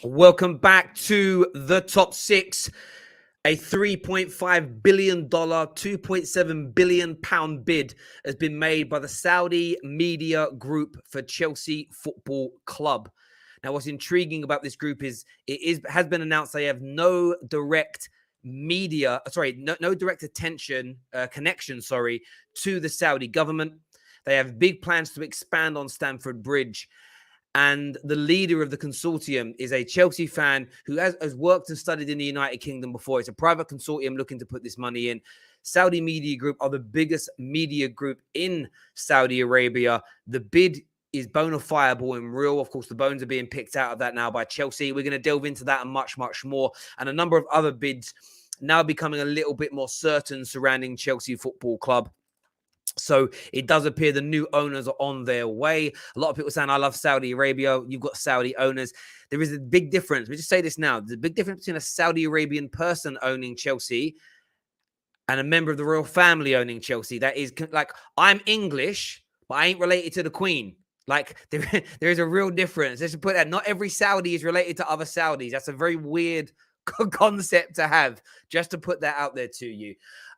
Welcome back to the top six. A $3.5 billion, £2.7 billion bid has been made by the Saudi media group for Chelsea Football Club. Now, what's intriguing about this group is has been announced they have no direct no direct connection to the Saudi government. They have big plans to expand on Stamford Bridge. And the leader of the consortium is a Chelsea fan who has worked and studied in the United Kingdom before. It's a private consortium looking to put this money in. Saudi Media Group are the biggest media group in Saudi Arabia. The bid is bona fiable and real. Of course, the bones are being picked out of that now by Chelsea. We're going to delve into that and much, much more. And a number of other bids now becoming a little bit more certain surrounding Chelsea Football Club. So it does appear the new owners are on their way. A lot of people saying, I love Saudi Arabia. You've got Saudi owners. There is a big difference. We just say this now. There's a big difference between a Saudi Arabian person owning Chelsea and a member of the royal family owning Chelsea. That is like, I'm English, but I ain't related to the Queen. Like there is a real difference. Let's put that. Not every Saudi is related to other Saudis. That's a very weird concept to have, just to put that out there to you.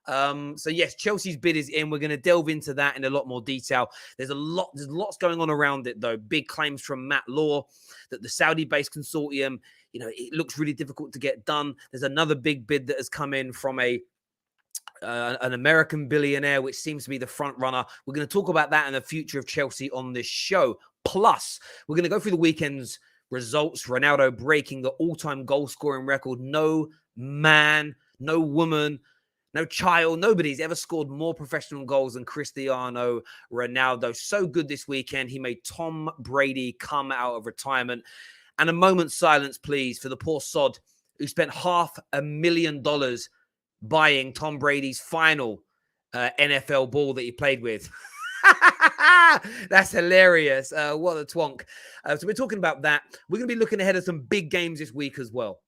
So yes, Chelsea's bid is in. We're going to delve into that in a lot more detail. There's lots going on around it though. Big claims from Matt Law that the Saudi-based consortium, it looks really difficult to get done. There's another big bid that has come in from an American billionaire, which seems to be the front runner. We're going to talk about that and the future of Chelsea on this show. Plus, we're going to go through the weekend's results. Ronaldo breaking the all-time goal-scoring record. No man, no woman, no child, nobody's ever scored more professional goals than Cristiano Ronaldo. So good this weekend. He made Tom Brady come out of retirement. And a moment's silence, please, for the poor sod who spent $500,000 buying Tom Brady's final NFL ball that he played with. That's hilarious. What a twonk. So we're talking about that. We're going to be looking ahead at some big games this week as well.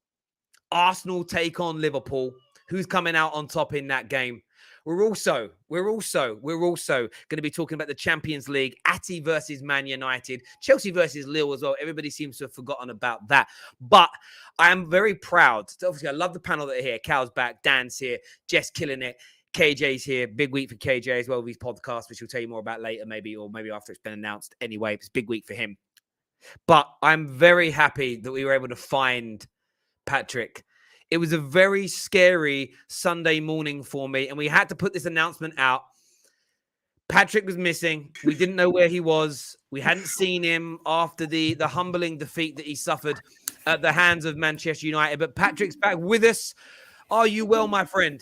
Arsenal take on Liverpool. Who's coming out on top in that game? We're also going to be talking about the Champions League, Atleti versus Man United, Chelsea versus Lille as well. Everybody seems to have forgotten about that. But I am very proud. Obviously, I love the panel that are here. Cal's back, Dan's here, Jess killing it. KJ's here. Big week for KJ as well with his podcast, which we'll tell you more about later, maybe after it's been announced. Anyway, it's a big week for him. But I'm very happy that we were able to find Patrick. It was a very scary Sunday morning for me, and we had to put this announcement out. Patrick was missing. We didn't know where he was. We hadn't seen him after the humbling defeat that he suffered at the hands of Manchester United. But Patrick's back with us. Are you well, my friend?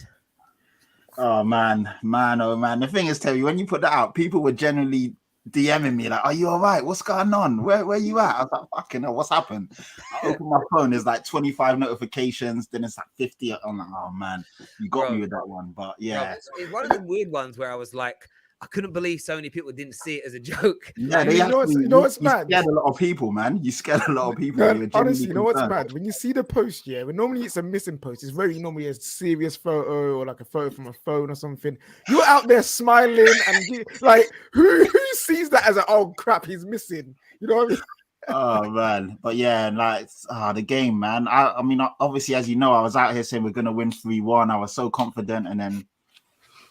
Oh, man. The thing is, Terry, when you put that out, people were generally DMing me like, are you all right? What's going on? Where you at? I was like, fucking hell, what's happened? I open my phone, there's like 25 notifications, then it's like 50. I'm like, oh man, you got me with that one. But yeah. It's one of the weird ones where I was like, I couldn't believe so many people didn't see it as a joke. Yeah, you know what's mad? You scared a lot of people, man. You scared a lot of people. No, honestly, you know what's mad? When you see the post, when normally it's a missing post, it's very normally a serious photo or like a photo from a phone or something. You're out there smiling and like, who sees that as oh crap, he's missing? You know what I mean? Oh man, but yeah, like the game, man. I mean, obviously, as you know, I was out here saying we're gonna win 3-1. I was so confident, and then.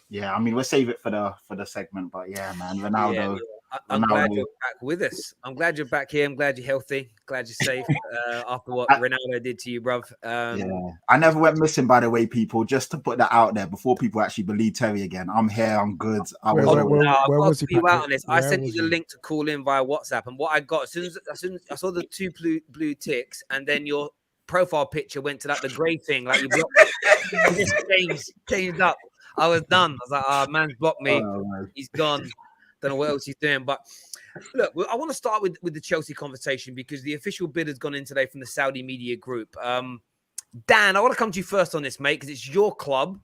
Yeah, I mean, we'll save it for the segment, but yeah, man, Ronaldo. Yeah. I'm glad you're back with us. I'm glad you're back here. I'm glad you're healthy. Glad you're safe after what Ronaldo did to you, bruv. Yeah, I never went missing, by the way, people. Just to put that out there before people actually believe Terry again. I'm here. I'm good. Where was he? On this. I sent you the link to call in via WhatsApp, and what I got as soon as I saw the two blue ticks, and then your profile picture went to like the grey thing, like you blocked it. changed up. I was done. I was like, man's blocked me. He's gone. Don't know what else he's doing. But look, I want to start with the Chelsea conversation because the official bid has gone in today from the Saudi media group. Dan, I want to come to you first on this, mate, because it's your club.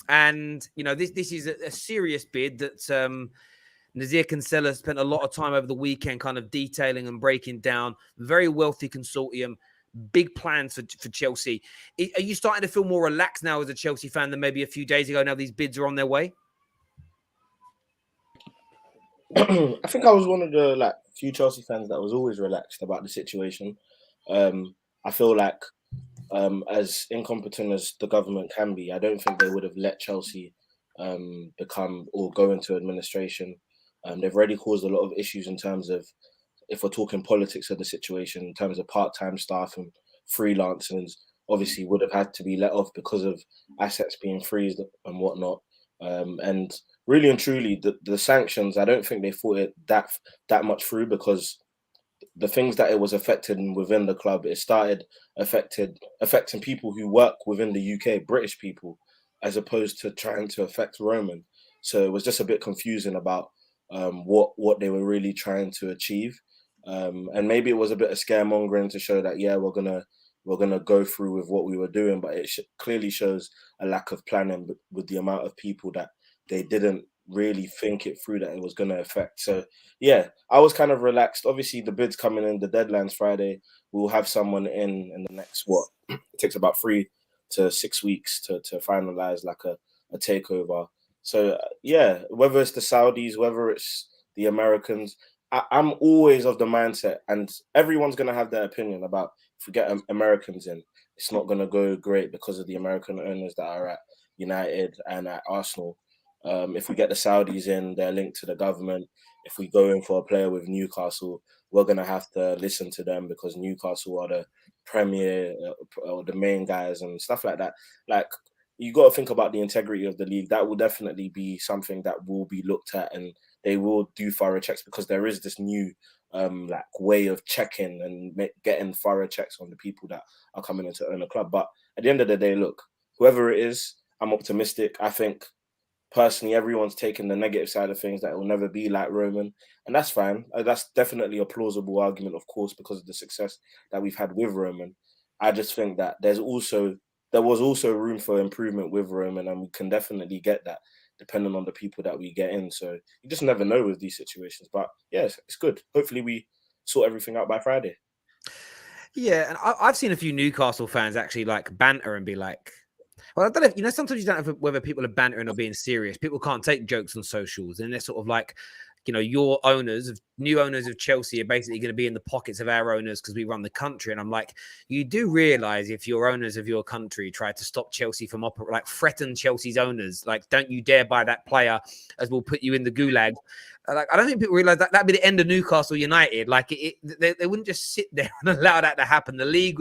And, this is a serious bid that Nazir Kinsella spent a lot of time over the weekend kind of detailing and breaking down. Very wealthy consortium. Big plans for Chelsea. Are you starting to feel more relaxed now as a Chelsea fan than maybe a few days ago? Now these bids are on their way. I think I was one of the few Chelsea fans that was always relaxed about the situation. I feel like as incompetent as the government can be, I don't think they would have let Chelsea become or go into administration. They've already caused a lot of issues in terms of, if we're talking politics of the situation, in terms of part-time staff and freelancers, obviously would have had to be let off because of assets being freezed and whatnot. And really and truly, the sanctions, I don't think they thought it that much through, because the things that it was affecting within the club, it started affecting people who work within the UK, British people, as opposed to trying to affect Roman. So it was just a bit confusing about what they were really trying to achieve. And maybe it was a bit of scaremongering to show that, yeah, we're gonna go through with what we were doing, but it clearly shows a lack of planning with the amount of people that they didn't really think it through that it was going to affect. So yeah, I was kind of relaxed. Obviously, the bid's coming in, the deadline's Friday. We'll have someone in the next, what, it takes about 3 to 6 weeks to finalize like a takeover. So yeah, whether it's the Saudis, whether it's the Americans, I'm always of the mindset, and everyone's going to have their opinion about, if we get Americans in, it's not going to go great because of the American owners that are at United and at Arsenal. If we get the Saudis in, they're linked to the government. If we go in for a player with Newcastle, we're going to have to listen to them because Newcastle are the premier or the main guys and stuff like that. Like, you got to think about the integrity of the league. That will definitely be something that will be looked at, and they will do thorough checks, because there is this new like way of checking and getting thorough checks on the people that are coming in to own a club. But at the end of the day, look, whoever it is, I'm optimistic. I think personally, everyone's taken the negative side of things, that it will never be like Roman, and that's fine. That's definitely a plausible argument, of course, because of the success that we've had with Roman. I just think that there was also room for improvement with Roman, and we can definitely get that depending on the people that we get in. So you just never know with these situations. But yes, it's good. Hopefully we sort everything out by Friday. Yeah, and I've seen a few Newcastle fans actually like banter and be like, well, I don't know if, sometimes you don't know whether people are bantering or being serious. People can't take jokes on socials, and they're sort of like, your new owners of Chelsea are basically going to be in the pockets of our owners because we run the country. And I'm like, you do realize if your owners of your country try to stop Chelsea from threaten Chelsea's owners, like, don't you dare buy that player, as we'll put you in the gulag. Like, I don't think people realize that that'd be the end of Newcastle United. Like, they wouldn't just sit there and allow that to happen. The league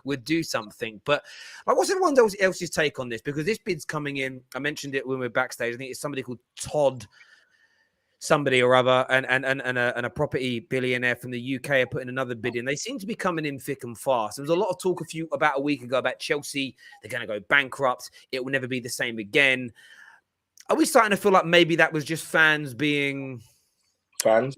would do something. But like, what's everyone else's take on this? Because this bid's coming in. I mentioned it when we were backstage. I think it's somebody called Todd somebody or other, and a property billionaire from the UK are putting another bid in. They seem to be coming in thick and fast. There was a lot of talk about a week ago about Chelsea. They're going to go bankrupt. It will never be the same again. Are we starting to feel like maybe that was just fans being fans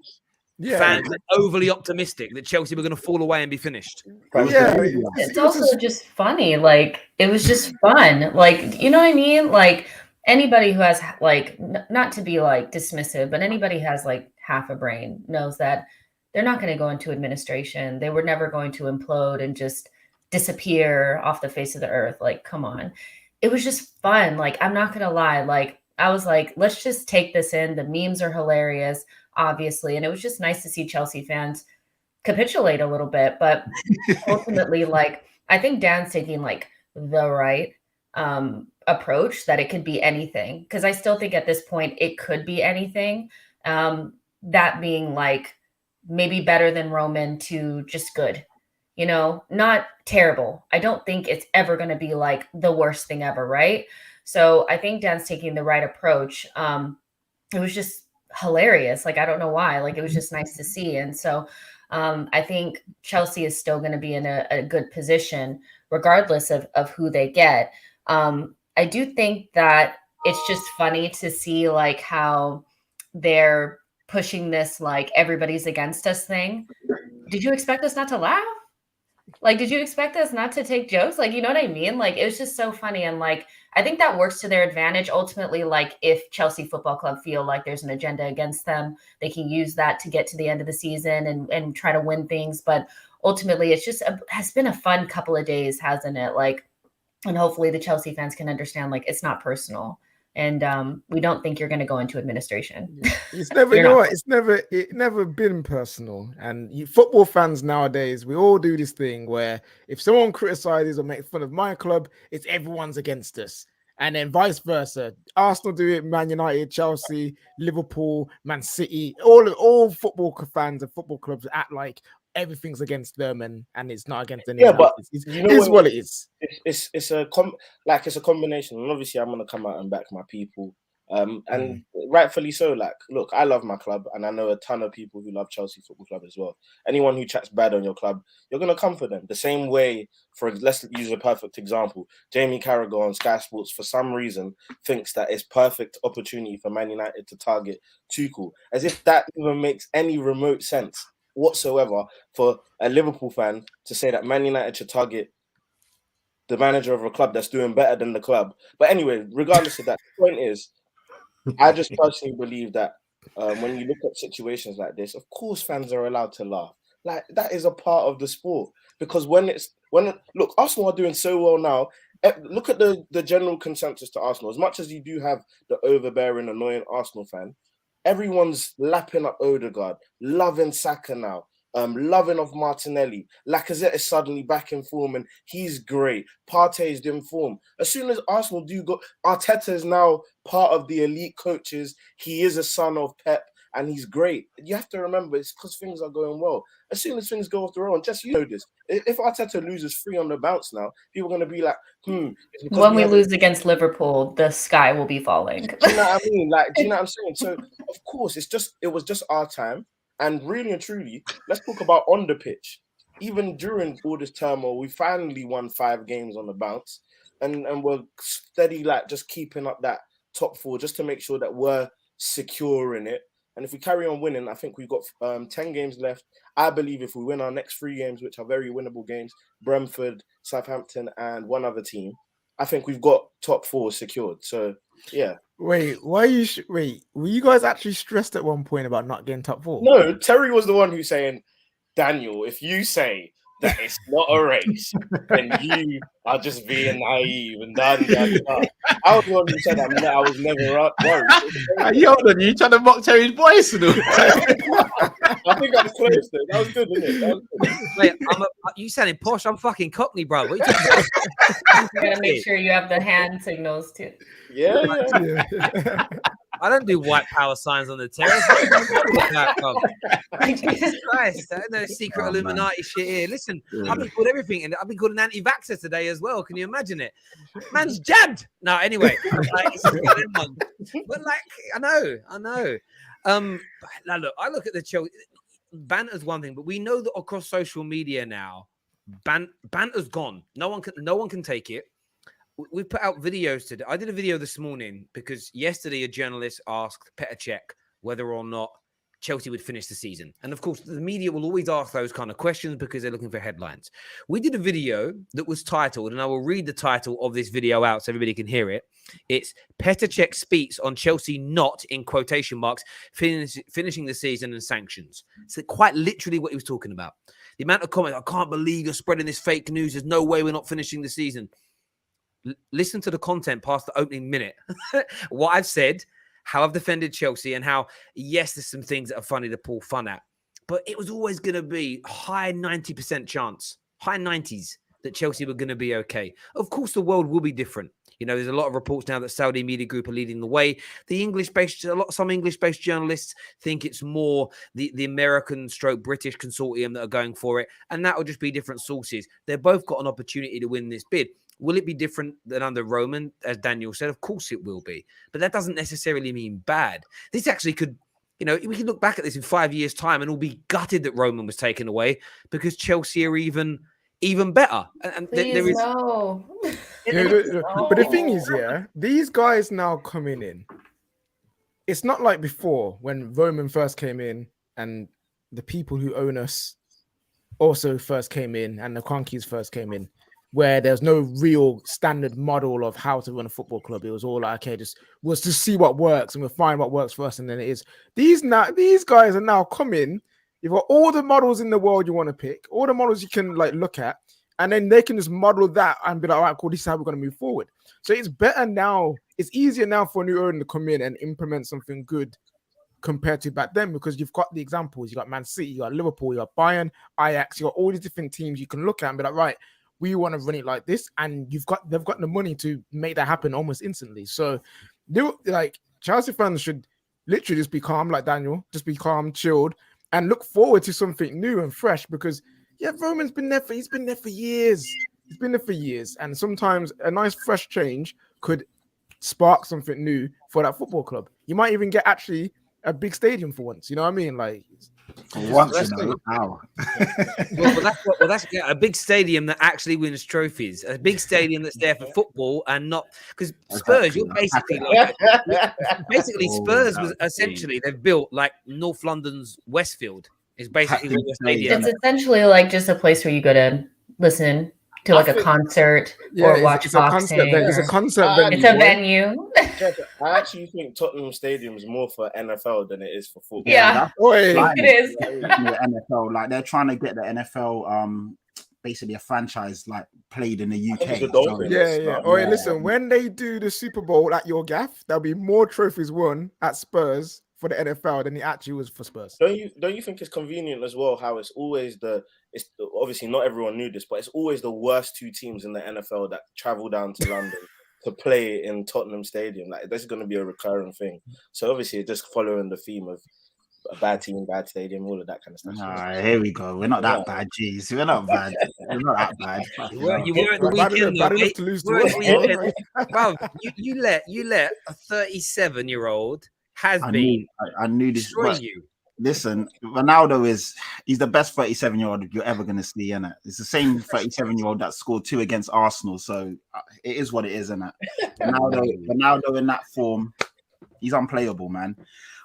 overly optimistic that Chelsea were going to fall away and be finished? Yeah, it's also just funny. Like, it was just fun. Like, you know what I mean? Like, anybody who has, like, not to be like dismissive, but anybody who has like half a brain knows that they're not going to go into administration. They were never going to implode and just disappear off the face of the earth. Like, come on. It was just fun. Like, I'm not going to lie. Like, I was like, let's just take this in. The memes are hilarious, obviously. And it was just nice to see Chelsea fans capitulate a little bit. But ultimately, like, I think Dan's taking like the right approach, that it could be anything, because I still think at this point it could be anything, that being like maybe better than Roman to just good, not terrible. I don't think it's ever going to be like the worst thing ever, right? So I think Dan's taking the right approach. It was just hilarious. Like, I don't know why. Like, it was just nice to see. And so I think Chelsea is still going to be in a good position regardless of who they get. I do think that it's just funny to see like how they're pushing this like everybody's against us thing. Did you expect us not to laugh? Like, did you expect us not to take jokes? Like, you know what I mean? Like, it was just so funny. And like, I think that works to their advantage. Ultimately, like, if Chelsea Football Club feel like there's an agenda against them, they can use that to get to the end of the season and try to win things. But ultimately, it's just has been a fun couple of days, hasn't it? Like, and hopefully the Chelsea fans can understand, like, it's not personal. and we don't think you're going to go into administration. It's never, You're not. it never been personal. And football fans nowadays, we all do this thing where if someone criticizes or makes fun of my club, it's everyone's against us. And then vice versa. Arsenal do it, Man United, Chelsea, Liverpool, Man City, all football fans and football clubs act like everything's against them and it's not against anyone Yeah, but else. It's, you know it is what it is. it's a combination, and obviously I'm gonna come out and back my people, and rightfully so. Like, look, I love my club, and I know a ton of people who love Chelsea Football Club as well. Anyone who chats bad on your club, you're gonna come for them. The same way, let's use a perfect example. Jamie Carragher on Sky Sports, for some reason, thinks that it's perfect opportunity for Man United to target Tuchel, as if that even makes any remote sense whatsoever for a Liverpool fan to say that Man United should target the manager of a club that's doing better than the club. But anyway, regardless of that, the point is, I just personally believe that when you look at situations like this, of course fans are allowed to laugh. Like, that is a part of the sport. Because look, Arsenal are doing so well now. Look at the general consensus to Arsenal. As much as you do have the overbearing, annoying Arsenal fan, everyone's lapping up Odegaard, loving Saka now, loving of Martinelli. Lacazette is suddenly back in form and he's great. Partey is in form. As soon as Arsenal do go, Arteta is now part of the elite coaches. He is a son of Pep and he's great. You have to remember, it's because things are going well. As soon as things go off the road, just you know this. If Arteta loses 3 on the bounce now, people are going to be like, When we lose against Liverpool, the sky will be falling. Do you know what I mean? Like, do you know what I'm saying? So, of course, it was just our time. And really and truly, let's talk about on the pitch. Even during all this turmoil, we finally won 5 games on the bounce. And we're steady, like, just keeping up that top 4 just to make sure that we're secure in it. And if we carry on winning, I think we've got 10 games left. I believe if we win our next 3 games, which are very winnable games, Brentford, Southampton, and one other team, I think we've got top 4 secured. So, yeah. Wait, were you guys actually stressed at one point about not getting top 4? No, Terry was the one who's saying, Daniel, if you say that it's not a race, then you are just being naive and da. I was the one who said that I was never worried. You trying to mock Terry's voice? I think I was close though. That was good, wasn't it? Wait, you sounding posh. I'm fucking Cockney, bro. What are you talking about? You gotta make sure you have the hand signals too. Yeah. I don't do white power signs on the terrace. Jesus Christ, I don't know secret Illuminati shit here. Listen, I've been called everything, and I've been called an anti-vaxxer today as well. Can you imagine it? Man's jabbed. No, anyway, but like, I know. Now look, I look at the Chelsea. Banter's one thing, but we know that across social media now, banter's gone. No one can take it. We put out videos today. I did a video this morning because yesterday a journalist asked Petr Cech whether or not Chelsea would finish the season. And of course, the media will always ask those kind of questions because they're looking for headlines. We did a video that was titled, and I will read the title of this video out so everybody can hear it. It's Petr Cech speaks on Chelsea not, in quotation marks, finishing the season and sanctions. So quite literally what he was talking about. The amount of comments, I can't believe you're spreading this fake news. There's no way we're not finishing the season. Listen to the content past the opening minute. What I've said, how I've defended Chelsea, and how, yes, there's some things that are funny to pull fun at, but it was always going to be high 90% chance, high 90s that Chelsea were going to be okay. Of course, the world will be different. You know, there's a lot of reports now that Saudi Media Group are leading the way. Some English-based journalists think it's more the American/British consortium that are going for it, and that will just be different sources. They've both got an opportunity to win this bid. Will it be different than under Roman, as Daniel said? Of course it will be. But that doesn't necessarily mean bad. This actually could, we can look back at this in 5 years' time and all be gutted that Roman was taken away because Chelsea are even better. And there is no. But the thing is, these guys now coming in. It's not like before when Roman first came in and the people who own us also first came in and the Cronkies first came in, where there's no real standard model of how to run a football club. It was all like, okay, just see what works and we'll find what works for us. And then it is these guys are now coming. You've got all the models in the world you want to pick, all the models you can look at, And then they can just model that and be like, all right, cool, this is how we're going to move forward. So it's better now. It's easier now for a new owner to come in and implement something good compared to back then, because you've got the examples. You got Man City, you got Liverpool, you got Bayern, Ajax, you got all these different teams you can look at and be like, right, we want to run it like this. And they've got the money to make that happen almost instantly. So like Chelsea fans should literally just be calm, like Daniel, just be calm, chilled, and look forward to something new and fresh, because Roman's been there he's been there for years. He's been there for years. And sometimes a nice fresh change could spark something new for that football club. You might even get actually a big stadium for once. You know what I mean? Like for once, how? That's a big stadium that actually wins trophies. A big stadium that's there for football and not because Spurs. You're basically Spurs was essentially they've built like North London's Westfield. Is basically what your stadium. It's essentially like just a place where you go to listen to like a concert or watch boxing. It's a concert. It's a venue. I actually think Tottenham Stadium is more for NFL than it is for football. Yeah, it is. NFL, like they're trying to get the NFL, basically a franchise like played in the UK. Listen, when they do the Super Bowl at your gaff, there'll be more trophies won at Spurs for the NFL than it actually was for Spurs. Don't you think it's convenient as well how it's always it's obviously not everyone knew this, but it's always the worst two teams in the NFL that travel down to London to play in Tottenham Stadium. Like this is going to be a recurring thing. So obviously just following the theme of a bad team, bad stadium, all of that kind of stuff. All right, here we go. We're not that bad, jeez. We're not bad. We're not that bad. You were at the weekend, bad enough to lose to us. Wow, you let a 37-year-old I knew this. Destroy you. Listen, Ronaldo he's the best 37-year-old you're ever going to see, innit? It's the same 37-year-old that scored 2 against Arsenal, so it is what it is, innit? Ronaldo in that form, he's unplayable, man.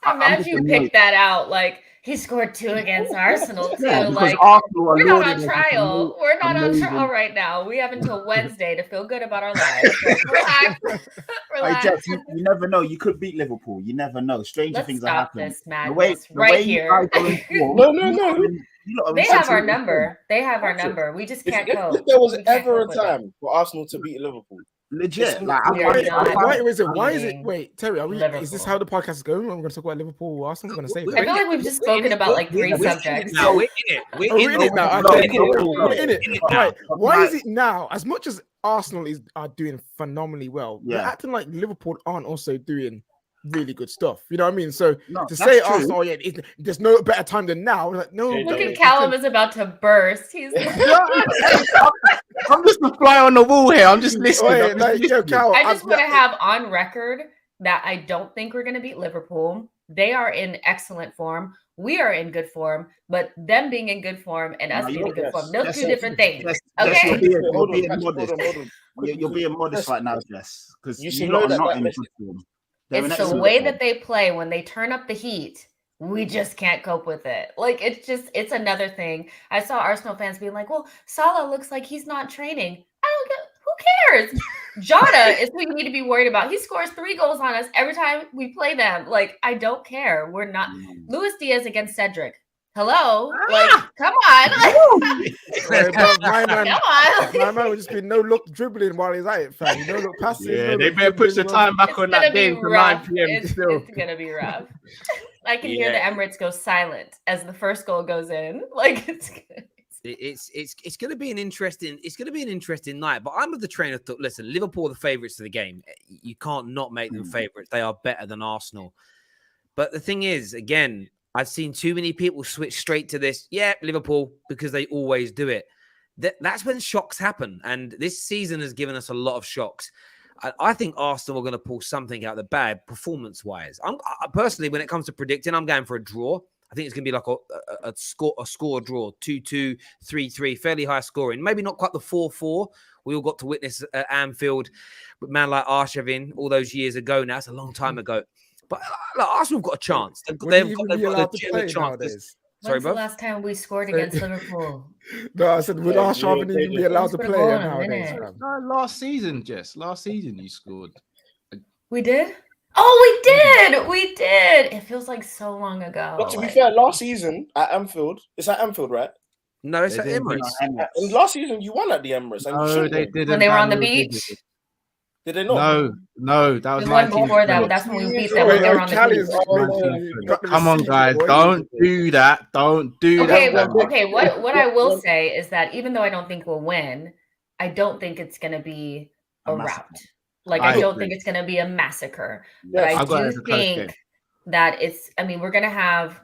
Imagine you pick that out, like he scored 2 against Arsenal too. Yeah, like Arsenal we're not on trial. We're not on trial right now. We have until Wednesday to feel good about our lives. Like, relax. Jeff, you never know. You could beat Liverpool. You never know. Stranger things are happening. This madness right here. No. They have our number. They have our number. We just can't cope. If there was ever a time for Arsenal to beat Liverpool, legit. Why is it? Wait, Terry, is this how the podcast is going? We're going to talk about Liverpool or Arsenal? We're going to say that. I feel like we've just spoken about like 3 subjects. No, we're in it. We're in it now. We're in it. Right. Why is it now? As much as Arsenal are doing phenomenally well, we're acting like Liverpool aren't also doing really good stuff. You know what I mean? So to say Arsenal, there's no better time than now. Like, no. Look at Callum is about to burst. He's. I'm just a fly on the wall here. I'm just listening. I just want to have on record that I don't think we're going to beat Liverpool. They are in excellent form. We are in good form, but them being in good form and us being in good form, those 2 different things. Okay. You're being modest right now, Jess, because you're not in good form. It's the way that they play when they turn up the heat. We just can't cope with it. Like, it's another thing. I saw Arsenal fans being like, well, Salah looks like he's not training. Who cares? Jota is who you need to be worried about. He scores 3 goals on us every time we play them. Like, I don't care. We're not. Luis Diaz against Cedric. Hello? Like, come on. My man would just be no look dribbling while he's at it, fam. No look passing. Yeah, they better put the time back on that game to 9 p.m. It's going to be rough. I can hear the Emirates go silent as the first goal goes in. Like, it's going to be an interesting night. But I'm of the train of thought. Listen, Liverpool are the favourites of the game. You can't not make them favourites. They are better than Arsenal. But the thing is, again, I've seen too many people switch straight to this. Yeah, Liverpool, because they always do it. That's when shocks happen. And this season has given us a lot of shocks. I think Arsenal are going to pull something out of the bag performance-wise. I personally, when it comes to predicting, I'm going for a draw. I think it's going to be like a score draw, 2-2, 3-3, fairly high scoring. Maybe not quite the 4-4 we all got to witness at Anfield with a man like Arshavin all those years ago now. It's a long time ago. But Arsenal have got a chance. They've got a legitimate chance. When's the last time we scored against Liverpool? No, I said, would Arshavin even be allowed to play nowadays? No, last season, Jess. Last season you scored. We did? Oh, we did. We did. It feels like so long ago. But to be fair, last season at Anfield, it's at Anfield, right? No, it's They at didn't Emirates. And last season you won at the Emirates, and you No, shouldn't they have. didn't. When they were on the Daniel, they beach. didn't. Did they not? No, that was The one 19. before that, that's when we beat them Wait, when they were on the Callie's beach. got the Come on, receipts, guys, boy. don't do that. Don't do Okay, that. but okay. What I will say is that even though I don't think we'll win, I don't think it's going to be a A massacre. rout. Like I I don't agree. think it's going to be a massacre. But Yes. I I've got it do as a close game. think that it's. I mean, we're going to have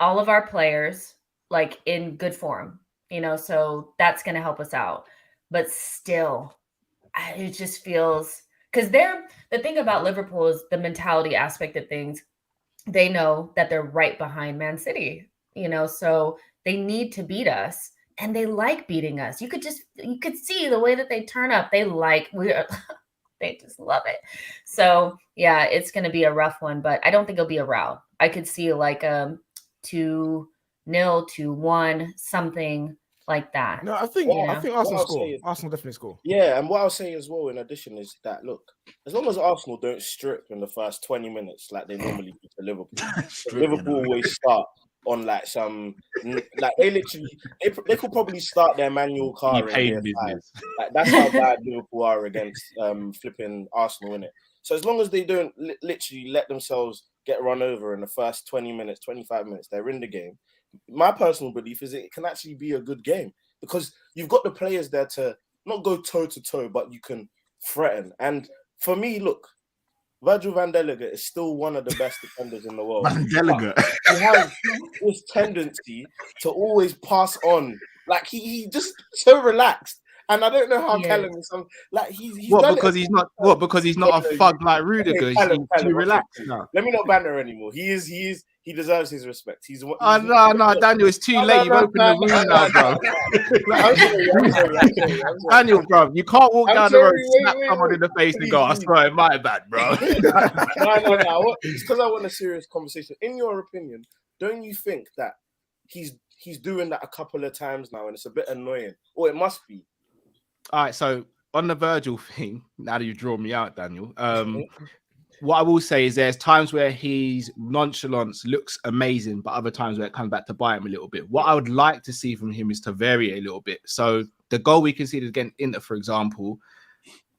all of our players like in good form, so that's going to help us out. But still, it just feels because the thing about Liverpool is the mentality aspect of things. They know that they're right behind Man City, so they need to beat us, and they like beating us. You could see the way that they turn up. They they just love it. So yeah, it's going to be a rough one, but I don't think it'll be a rout. I could see like 2-0, 2-1, something like that. No, I think Arsenal I'll score. say is- Arsenal definitely score. Yeah, and what I'll say as well in addition is that, look, as long as Arsenal don't strip in the first 20 minutes like they normally do to Liverpool, Liverpool always start on like some, like they literally, they could probably start their manual car in paid year 5. business. Like that's how bad Liverpool are against flipping Arsenal, innit? So as long as they don't literally let themselves get run over in the first 20 minutes, 25 minutes, they're in the game. My personal belief is it can actually be a good game because you've got the players there to not go toe to toe, but you can threaten. And for me, look, Virgil van der Leegte is still one of the best defenders in the world. Van der Leegte. He has this tendency to always pass on. Like he just so relaxed. And I don't know how Callum is like he's What done because it. he's not what because he's not a thug like Rudiger. Okay, He's Callum, too relaxed okay. now. Let me not banter anymore. He deserves his respect. No, Daniel, it's too late. You've opened the room now, bro. I'm sorry. Daniel, bro, you can't walk I'm down sorry, the road, slap wait. someone in the face and go, I swear it my bad, bro. No. It's because I want a serious conversation. In your opinion, don't you think that he's doing that a couple of times now and it's a bit annoying? Or it must be. All right, so on the Virgil thing, now that you've drawn me out, Daniel, what I will say is there's times where his nonchalance looks amazing, but other times where it comes back to bite him a little bit. What I would like to see from him is to vary it a little bit. So the goal we conceded against Inter, for example,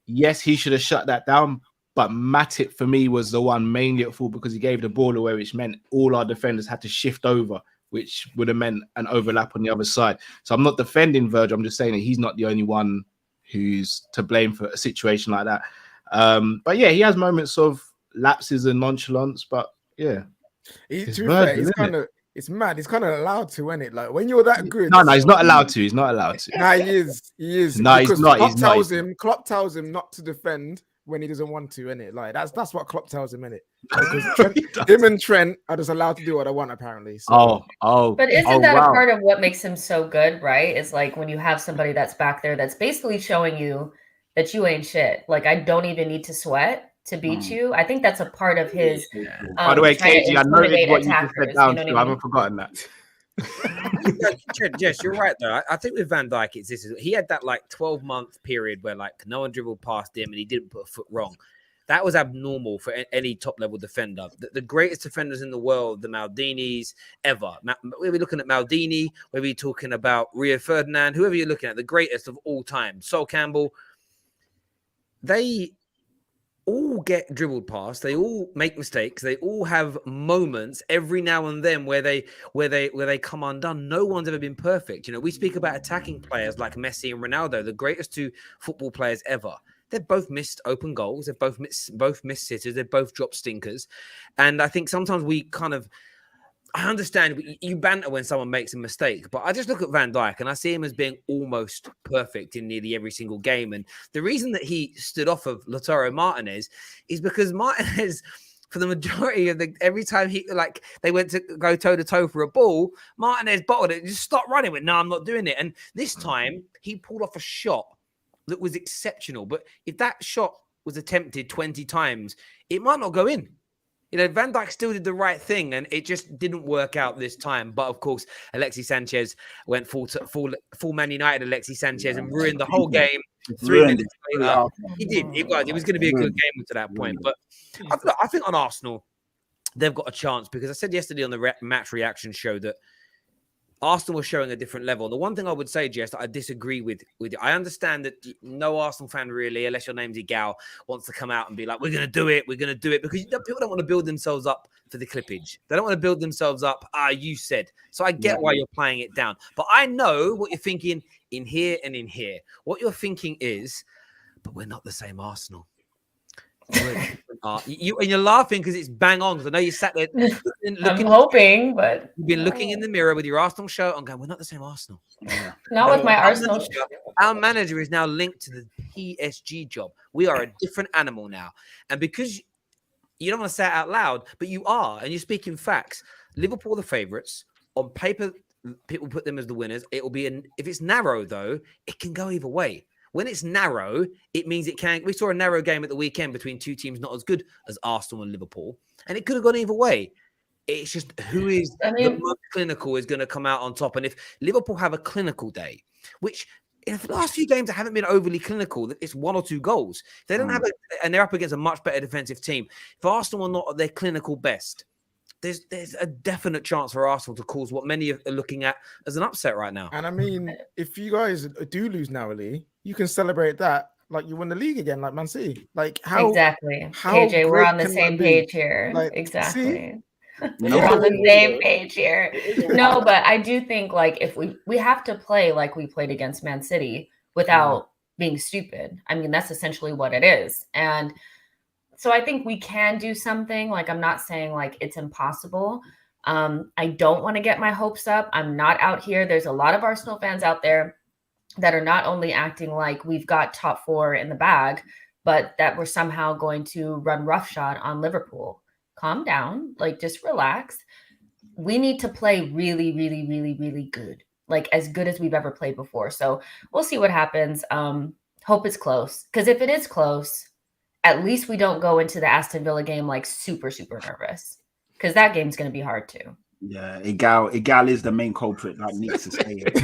yes, he should have shut that down, but Matip for me was the one mainly at fault because he gave the ball away, which meant all our defenders had to shift over, which would have meant an overlap on the other side. So I'm not defending Virgil. I'm just saying that he's not the only one who's to blame for a situation like that. But yeah, he has moments of lapses and nonchalance, but yeah. To be fair, it's mad. He's kind of allowed to, isn't it? Like when you're that good. No, he's not allowed to. He's not allowed to. Nah, he is. No, he's not. Klopp tells him not to defend when he doesn't want to, innit? Like that's what Klopp tells him, innit? Because him and Trent are just allowed to do what they want, apparently. So. But isn't that a part of what makes him so good, right? It's like when you have somebody that's back there that's basically showing you that you ain't shit. Like I don't even need to sweat to beat you. I think that's a part of his. By the way, KG, I noted what you just said down to. I haven't forgotten that. Jess, you're right though. I think with Van Dijk, he had that like 12-month period where like no one dribbled past him and he didn't put a foot wrong. That was abnormal for any top-level defender. The greatest defenders in the world, the Maldinis ever. We're looking at Maldini. We're talking about Rio Ferdinand. Whoever you're looking at, the greatest of all time. Sol Campbell. They all get dribbled past. They all make mistakes. They all have moments every now and then where they come undone. No one's ever been perfect. We speak about attacking players like Messi and Ronaldo, the greatest two football players ever. They've both missed open goals. They've both missed sitters. They've both dropped stinkers. And I think sometimes I understand you banter when someone makes a mistake, but I just look at Van Dijk and I see him as being almost perfect in nearly every single game. And the reason that he stood off of Lautaro Martinez is because Martinez, for the majority of every time they went to go toe to toe for a ball, Martinez bottled it and just stopped running with, no, I'm not doing it. And this time he pulled off a shot that was exceptional. But if that shot was attempted 20 times, it might not go in. Van Dijk still did the right thing, and it just didn't work out this time. But of course, Alexis Sanchez went full Man United. Alexis Sanchez and ruined the whole game. 3 minutes later, he did. It was going to be a good game to that point. But I think on Arsenal, they've got a chance because I said yesterday on the match reaction show that Arsenal was showing a different level. The one thing I would say, Jess, that I disagree with you. I understand that no Arsenal fan really, unless your name's Igal, wants to come out and be like, we're going to do it, because people don't want to build themselves up for the clippage. They don't want to build themselves up, you said. So I get why you're playing it down. But I know what you're thinking in here and in here. What you're thinking is, but we're not the same Arsenal. And you're laughing because it's bang on. Because I know you sat there looking. I'm hoping, but you've been looking in the mirror with your Arsenal shirt on, going, "We're not the same Arsenal." Not with my Arsenal. Our manager is now linked to the PSG job. We are a different animal now, and because you don't want to say it out loud, but you are, and you're speaking facts. Liverpool are the favourites on paper. People put them as the winners. It will be if it's narrow though, it can go either way. When it's narrow, it means it can. We saw a narrow game at the weekend between two teams not as good as Arsenal and Liverpool, and it could have gone either way. It's just who is the most clinical is going to come out on top. And if Liverpool have a clinical day, which in the last few games they haven't been overly clinical, it's 1 or 2 goals. They don't have and they're up against a much better defensive team. If Arsenal are not at their clinical best, there's a definite chance for Arsenal to cause what many are looking at as an upset right now. And I mean, if you guys do lose narrowly, you can celebrate that like you won the league again, like Man City. Like how exactly, how KJ, we're great on the can same that be? page here. Like, Exactly. No, We're on the same page here. No, but I do think like if we have to play like we played against Man City without being stupid. I mean, that's essentially what it is. And so I think we can do something. Like, I'm not saying like it's impossible. I don't want to get my hopes up. I'm not out here. There's a lot of Arsenal fans out there that are not only acting like we've got top 4 in the bag, but that we're somehow going to run roughshod on Liverpool. Calm down, like just relax. We need to play really, really, really, really good, like as good as we've ever played before. So we'll see what happens. Hope it's close, because if it is close, at least we don't go into the Aston Villa game like super, super nervous, because that game's going to be hard too. Yeah, Igal is the main culprit. Like needs to say it.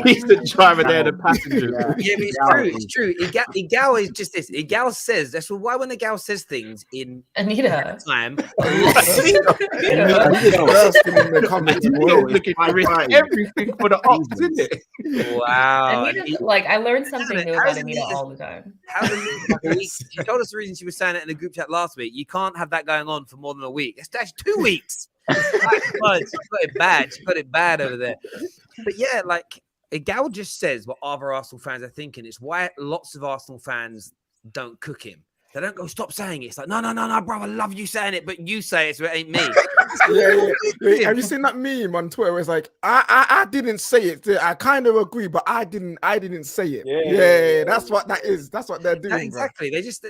He's the driver there, the passenger. Yeah, but it's true. Igal is just this. Igal says that's why when Igal says things in Anita time, looking for everything for the ops, isn't it? wow. Anita, like I learned something new about Anita all the time. She told us the reason she was saying it in the group chat last week. You can't have that going on for more than a week. That's 2 weeks. She got it bad. She got it bad over there. But yeah, like Igal just says what other Arsenal fans are thinking. It's why lots of Arsenal fans don't cook him. They don't go, stop saying it. It's like, no, bro, I love you saying it, but you say it, so it ain't me. Yeah. Have you seen that meme on Twitter where it's like, I didn't say it. I kind of agree, but I didn't say it. Yeah, that's what that is. That's what they're doing. Exactly. Bro. They just,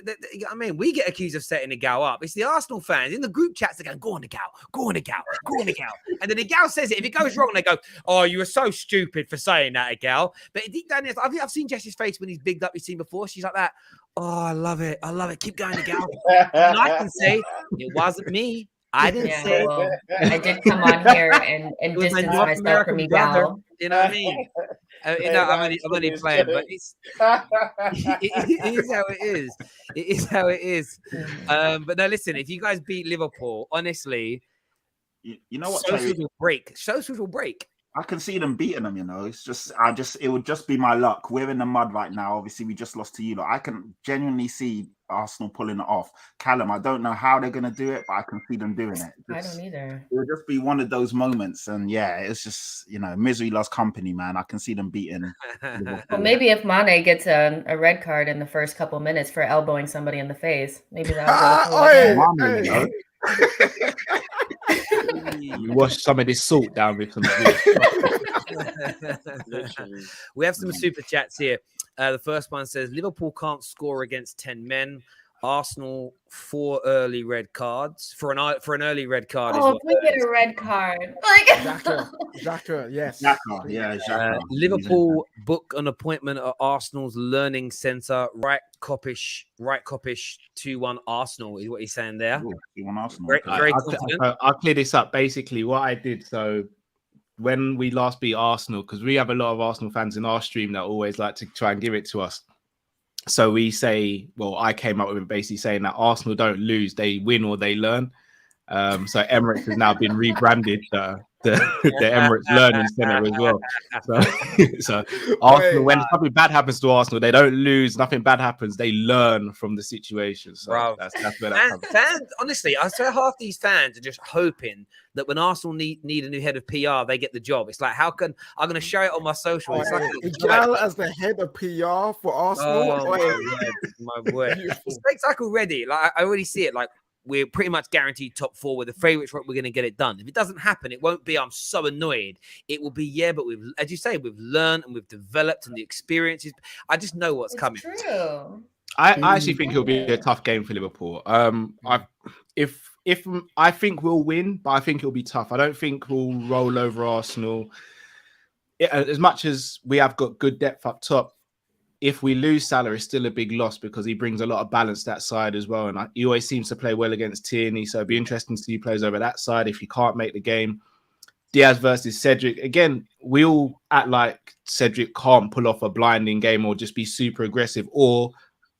I mean, we get accused of setting Igal up. It's the Arsenal fans in the group chats that go, go on, Igal, go on, Igal, go on, Igal. And then Igal says it. If it goes wrong, they go, oh, you were so stupid for saying that, Igal. But deep down, I've seen Jess's face when he's bigged up. You've seen before. She's like that. Oh, I love it. Keep going, Igal. And I can say it wasn't me. I didn't say. Well, I did come on here and distance myself from Igal. You know what I mean? I'm only playing, but it is how it is. It is how it is. But no, listen. If you guys beat Liverpool, honestly, you know what? Socials will break. Socials will break. I can see them beating them, you know. It's just, it would just be my luck. We're in the mud right now. Obviously, we just lost to you. I can genuinely see Arsenal pulling it off. Callum, I don't know how they're going to do it, but I can see them doing it. I don't either. It would just be one of those moments. And yeah, it's just, misery loves company, man. I can see them beating. Well, maybe if Mane gets a red card in the first couple minutes for elbowing somebody in the face, maybe that'll go. You wash some of this salt down with some. We have some super chats here. The first one says Liverpool can't score against 10 men. Arsenal 4 early red cards for an early red card. Oh, if we get a red card, like Xhaka, yes. Xhaka. Liverpool book an appointment at Arsenal's learning centre. Right Coppish 2-1 Arsenal is what he's saying there. Ooh, 2-1 Arsenal. Very confident. I'll clear this up. Basically, what I did, so when we last beat Arsenal, because we have a lot of Arsenal fans in our stream that always like to try and give it to us. So we say, well, I came up with it basically saying that Arsenal don't lose, they win or they learn. So Emirates has now been rebranded the Emirates Learning Centre as well. So Arsenal, when something bad happens to Arsenal, they don't lose. Nothing bad happens. They learn from the situation. So Bro, that's where that comes from. fans, honestly, I say half these fans are just hoping that when Arsenal need a new head of PR, they get the job. It's like, how can I'm going to share it on my social? It's like Igal as the head of PR for Arsenal. My word. It's spectacle ready. Like I already see it. Like we're pretty much guaranteed top 4. We're the favourites. We're going to get it done. If it doesn't happen, it won't be. I'm so annoyed. It will be but we've, as you say, we've learned and we've developed and the experiences. I just know what's coming. True. I actually think it'll be a tough game for Liverpool. If I think we'll win, but I think it'll be tough. I don't think we'll roll over Arsenal. As much as we have got good depth up top, if we lose Salah, it's still a big loss because he brings a lot of balance that side as well. And he always seems to play well against Tierney. So it'd be interesting to see who plays over that side if he can't make the game. Diaz versus Cedric. Again, we all act like Cedric can't pull off a blinding game or just be super aggressive, or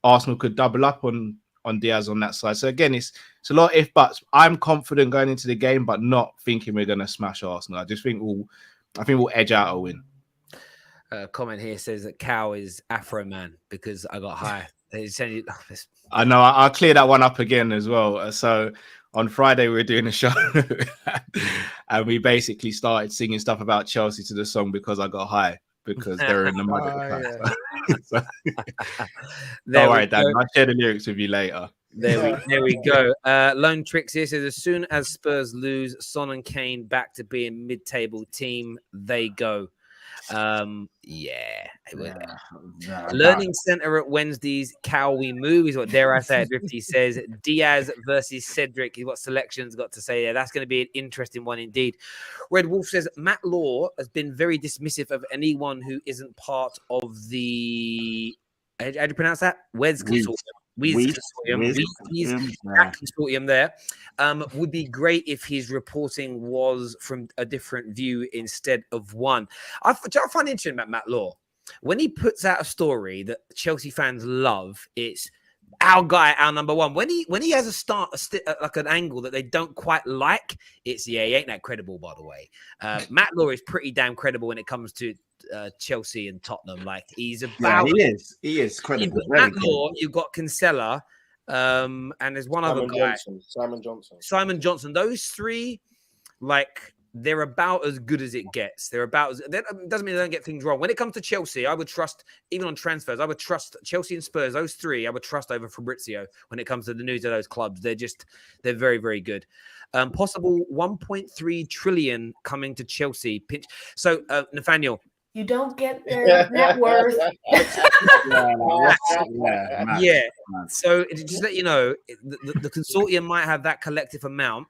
Arsenal could double up on Diaz on that side. So again, it's a lot of if buts. I'm confident going into the game, but not thinking we're going to smash Arsenal. I just think we'll edge out a win. Comment here says that Cow is Afro Man because I got high. I know. I'll clear that one up again as well. So on Friday we were doing a show and we basically started singing stuff about Chelsea to the song because I got high because they're in the mud. Don't worry, Dan. I'll share the lyrics with you later. There we go. Lone Tricks here says as soon as Spurs lose, Son and Kane back to being mid-table team, they go. Learning Centre at Wednesdays. Cow we move is what dare I say. Drifty says Diaz versus Cedric is what selection's got to say there. That's going to be an interesting one indeed. Red Wolf says Matt Law has been very dismissive of anyone who isn't part of the how do you pronounce that? Wes consortium. That consortium there. Would be great if his reporting was from a different view instead of one. I find interesting about Matt Law. When he puts out a story that Chelsea fans love, it's our guy, our number one. When he has like an angle that they don't quite like, it's he ain't that credible, by the way. Matt Law is pretty damn credible when it comes to Chelsea and Tottenham. Like he's about he is credible. Matt Law, you've got Kinsella, and there's one other guy, Simon Johnson. Those three, like they're about as good as it gets. That doesn't mean they don't get things wrong. When it comes to Chelsea, I would trust, even on transfers, I would trust Chelsea and Spurs. Those three, I would trust over Fabrizio when it comes to the news of those clubs. They're very, very good. Possible 1.3 trillion coming to Chelsea. So, Nathaniel. You don't get their net worth. Yeah. So just to let you know, the consortium might have that collective amount.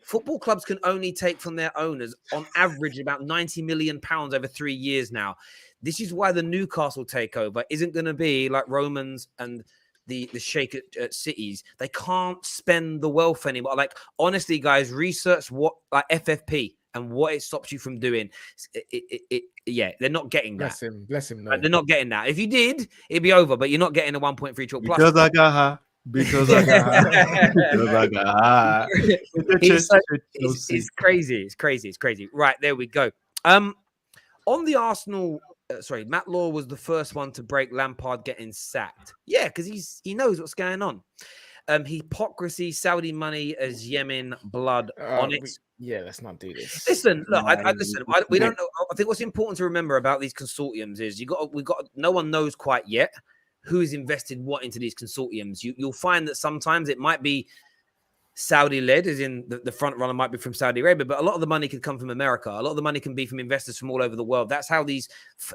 Football clubs can only take from their owners, on average, about £90 million over 3 years now. This is why the Newcastle takeover isn't going to be like Romans and the Sheikh at cities. They can't spend the wealth anymore. Like, honestly, guys, research what like FFP and what it stops you from doing. They're not getting that. Bless him. No. They're not getting that. If you did, it'd be over. But you're not getting a 1.3 trillion plus. Because I got her. It's crazy. It's crazy. Right, there we go. On the Arsenal, Matt Law was the first one to break Lampard getting sacked. Yeah, because he knows what's going on. Hypocrisy, Saudi money as Yemen blood on it. Let's not do this. Listen, look, we don't know. I think what's important to remember about these consortiums is no one knows quite yet who has invested what into these consortiums. You'll find that sometimes it might be Saudi-led, as in the front runner might be from Saudi Arabia, but a lot of the money could come from America. A lot of the money can be from investors from all over the world. That's how these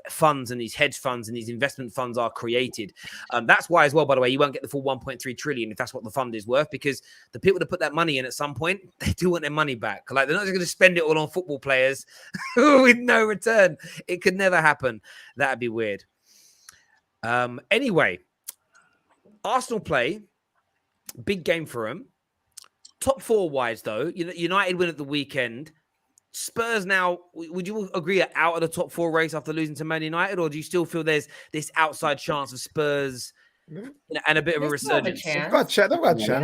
funds and these hedge funds and these investment funds are created. That's why as well, by the way, you won't get the full 1.3 trillion if that's what the fund is worth, because the people that put that money in at some point, they do want their money back. Like, they're not just going to spend it all on football players with no return. It could never happen. That'd be weird. Anyway, Arsenal play, big game for them. Top 4 wise, though, United win at the weekend. Spurs now, would you agree, are out of the top 4 race after losing to Man United, or do you still feel there's this outside chance of Spurs and a bit of a resurgence? They've got a chance.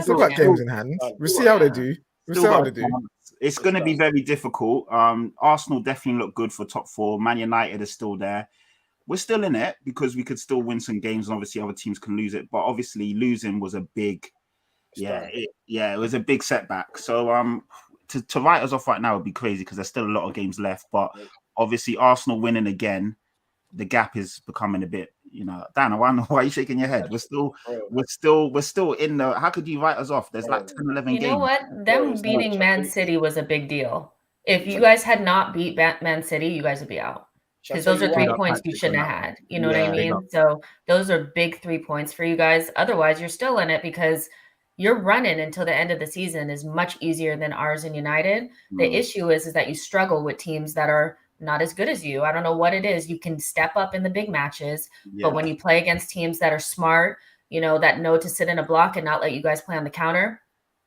They've got games in hand. We'll see how they do. We'll Still see how got they a do. chance. It's going to be very difficult. Arsenal definitely look good for top four. Man United is still there. We're still in it because we could still win some games, and obviously other teams can lose it. But obviously losing was a big, it was a big setback. So to write us off right now would be crazy because there's still a lot of games left. But obviously Arsenal winning again, the gap is becoming a bit, Dan, I wonder why are you shaking your head? We're still in the, how could you write us off? There's like 10, 11 You games. know what? Them beating Man City was a big deal. If you guys had not beat Man City, you guys would be out. Because those are 3 points you shouldn't have had. You know what I mean? So those are big 3 points for you guys. Otherwise, you're still in it because your run-in until the end of the season is much easier than ours and United. The issue is that you struggle with teams that are not as good as you. I don't know what it is. You can step up in the big matches, but when you play against teams that are smart, that know to sit in a block and not let you guys play on the counter.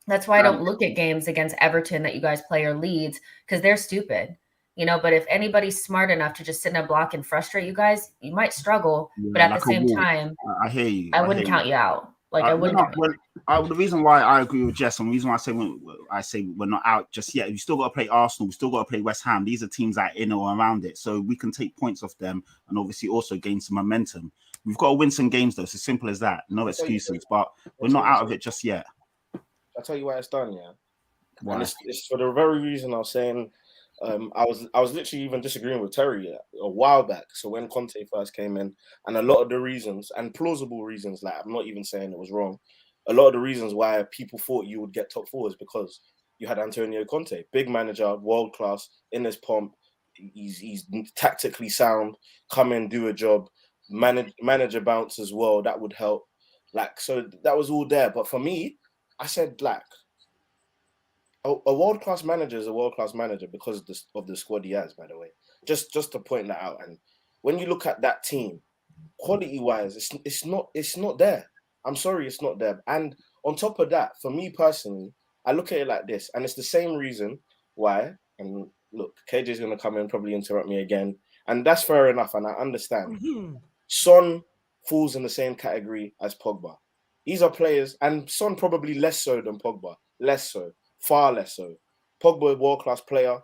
That's why I don't look at games against Everton that you guys play or Leeds, because they're stupid. But if anybody's smart enough to just sit in a block and frustrate you guys, you might struggle. But at the same time, I hear you. I wouldn't count you out. I wouldn't. The reason why I agree with Jess, and the reason why I say we're not out just yet, we still got to play Arsenal, we still got to play West Ham. These are teams that are in or around it, so we can take points off them and obviously also gain some momentum. We've got to win some games though. It's as simple as that. No excuses, but we're not out of it just yet. I'll tell you why it's done, Why? And it's for the very reason I was saying. I was literally even disagreeing with Terry a while back. So when Conte first came in, and a lot of the reasons, and plausible reasons, like I'm not even saying it was wrong, a lot of the reasons why people thought you would get top four is because you had Antonio Conte, big manager, world class, in his pomp. He's tactically sound, come in, do a job, manager bounce as well. That would help. So that was all there. But for me, I said a world-class manager is a world-class manager because of the squad he has, by the way. Just to point that out. And when you look at that team, quality-wise, it's not there. I'm sorry, it's not there. And on top of that, for me personally, I look at it like this, and it's the same reason why, and look, KJ's going to come in and probably interrupt me again, and that's fair enough, and I understand. Son falls in the same category as Pogba. These are players, and Son probably less so than Pogba. Less so. Far less so. Pogba, a world-class player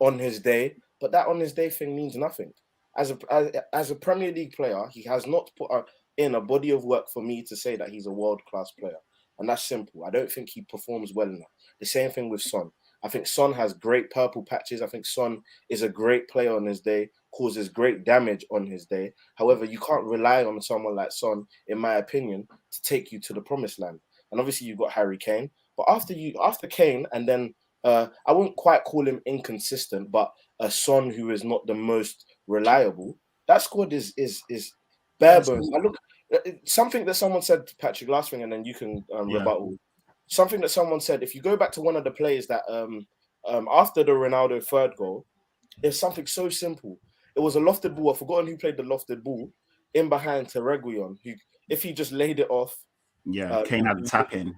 on his day, but that on his day thing means nothing. As a Premier League player, he has not put in a body of work for me to say that he's a world-class player. And that's simple. I don't think he performs well enough. The same thing with Son. I think Son has great purple patches. I think Son is a great player on his day, causes great damage on his day. However, you can't rely on someone like Son, in my opinion, to take you to the promised land. And obviously you've got Harry Kane. But after Kane, and then I wouldn't quite call him inconsistent, but a Son who is not the most reliable, that squad is bare bones. I look something that someone said, Patrick, last thing, and then you can rebuttal. Something that someone said, if you go back to one of the plays that after the Ronaldo third goal, it's something so simple. It was a lofted ball. I've forgotten who played the lofted ball in behind to Reguilon, who, if he just laid it off. Kane had a tap in.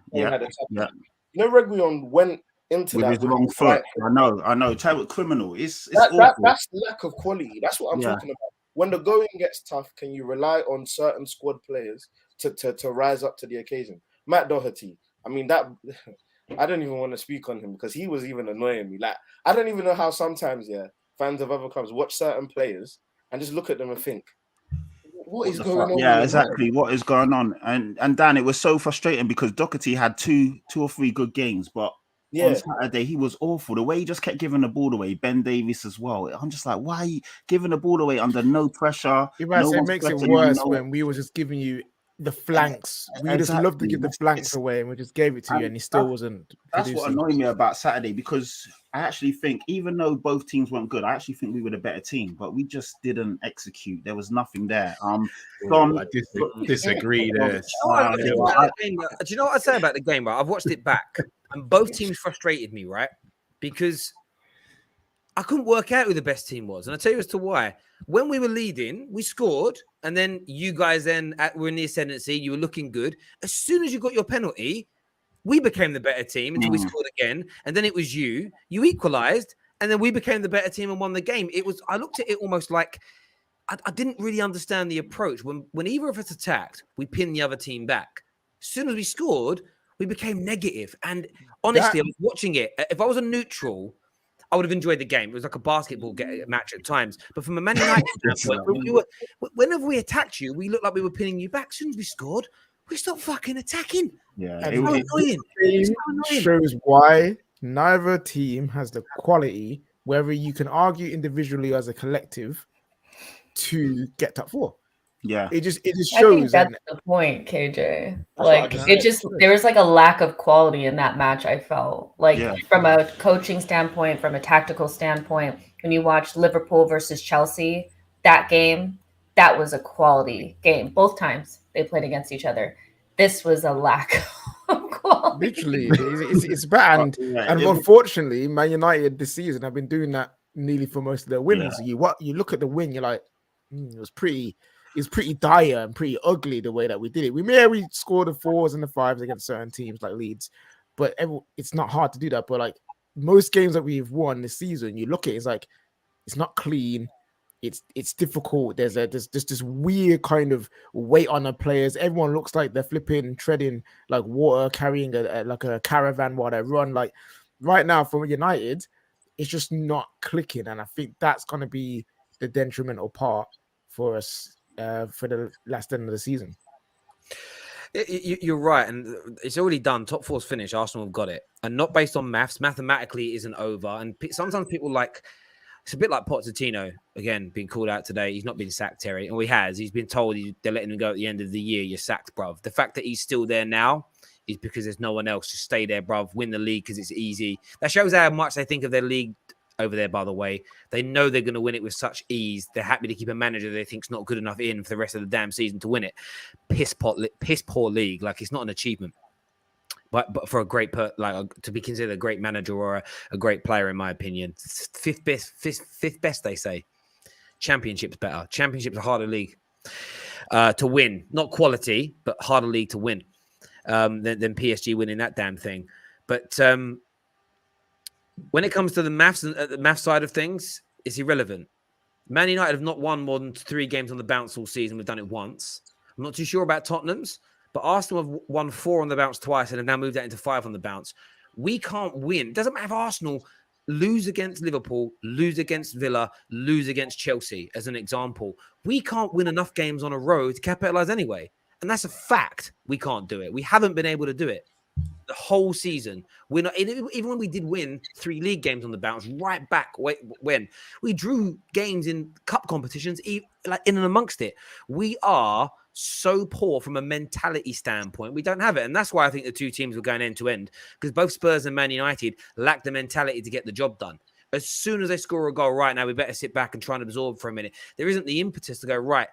Reguilon went into with that his wrong foot. I know. Terrible criminal. It's awful. That's lack of quality. That's what I'm talking about. When the going gets tough, can you rely on certain squad players to rise up to the occasion? Matt Doherty. I mean, that I don't even want to speak on him because he was even annoying me. I don't even know how sometimes fans of other clubs watch certain players and just look at them and think, what is going on? Yeah, exactly. What is going on? And Dan, it was so frustrating because Doherty had two or three good games, but on Saturday he was awful. The way he just kept giving the ball away, Ben Davies as well. I'm just like, why are you giving the ball away under no pressure? It makes it worse when we were just giving you the flanks. We just love to give the flanks away, and we just gave it to you, and he still wasn't. That's what annoyed me about Saturday, because I actually think, even though both teams weren't good, I actually think we were the better team, but we just didn't execute. There was nothing there. I disagree there. Do you know what I say about the game? Right? I've watched it back, and both teams frustrated me, right? Because I couldn't work out who the best team was. And I'll tell you as to why. When we were leading, we scored, and then you guys were in the ascendancy. You were looking good. As soon as you got your penalty, we became the better team until we scored again. And then it was you equalized, and then we became the better team and won the game. I looked at it almost like I didn't really understand the approach. When either of us attacked, we pinned the other team back. As soon as we scored, we became negative. And honestly, I was watching it. If I was a neutral, I would have enjoyed the game. It was like a basketball match at times. But from a Man United standpoint, whenever we attacked you, we looked like we were pinning you back. As soon as we scored, we stopped fucking attacking. Yeah, And it was Annoying. It's so annoying. shows why neither team has the quality, whether you can argue individually or as a collective, to get top four. yeah. It just I think shows. that's And the point, KJ. That's what I Like just it said. just there was like a lack of quality in that match. I felt like Yeah. from a coaching standpoint, from a tactical standpoint, when you watch Liverpool versus Chelsea, that game, that was a quality game. Both times they played against each other. This was a lack of quality. literally, it's bad. And unfortunately, Man United this season have been doing that nearly for most of their wins. You look at the win, you're like, it was pretty dire and pretty ugly the way that we did it. We scored the 4s and the 5s against certain teams like Leeds, but it's not hard to do that. But like most games that we've won this season, you look at it, it's like it's not clean. It's difficult. There's just this weird kind of weight on the players. Everyone looks like they're treading like water, carrying like a caravan while they run. Like right now for United, it's just not clicking, and I think that's going to be the detrimental part for us for the last end of the season. You're right, and it's already done. Top four's finished. Arsenal have got it, and not based on maths. Mathematically, it isn't over. And sometimes people like. It's a bit like Pochettino, again, being called out today. He's not been sacked, Terry. And he has. He's been told they're letting him go at the end of the year. You're sacked, bruv. The fact that he's still there now is because there's no one else. Just stay there, bruv. Win the league because it's easy. That shows how much they think of their league over there, by the way. They know they're going to win it with such ease. They're happy to keep a manager they think's not good enough in for the rest of the damn season to win it. Piss poor league. Like, it's not an achievement. But for a great to be considered a great manager or a great player, in my opinion, fifth best, they say. Championship's better. Championship's a harder league to win, not quality, but harder league to win than PSG winning that damn thing. But when it comes to the math side of things, it's irrelevant. Man United have not won more than 3 games on the bounce all season. We've done it once. I'm not too sure about Tottenham's. But Arsenal have won 4 on the bounce twice and have now moved that into 5 on the bounce. We can't win. It doesn't matter if Arsenal lose against Liverpool, lose against Villa, lose against Chelsea, as an example. We can't win enough games on a road to capitalise anyway. And that's a fact. We can't do it. We haven't been able to do it the whole season. We're not, even when we did win 3 league games on the bounce, right back when we drew games in cup competitions, like in and amongst it. We are so poor from a mentality standpoint. We don't have it. And that's why I think the 2 teams were going end to end, because both Spurs and Man United lack the mentality to get the job done. As soon as they score a goal, right now, we better sit back and try and absorb for a minute. There isn't the impetus to go, right,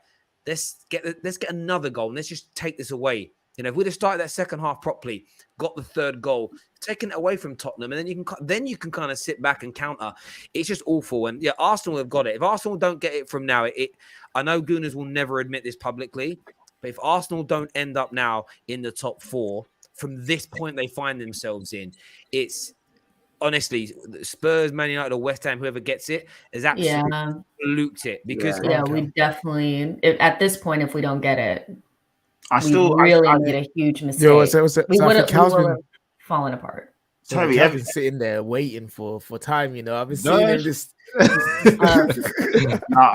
let's get another goal and let's just take this away. You know, if we'd have started that second half properly, got the 3rd goal, taken it away from Tottenham, and then you can kind of sit back and counter. It's just awful. And yeah, Arsenal have got it. If Arsenal don't get it from now, I know Gooners will never admit this publicly, but if Arsenal don't end up now in the top 4, from this point they find themselves in, it's honestly Spurs, Man United, or West Ham, whoever gets it, is absolutely fluked it. Because we definitely at this point, if we don't get it, I made a huge mistake. We would have fallen apart. Terry, I've been sitting there waiting for time. You know, I've been seeing him this. I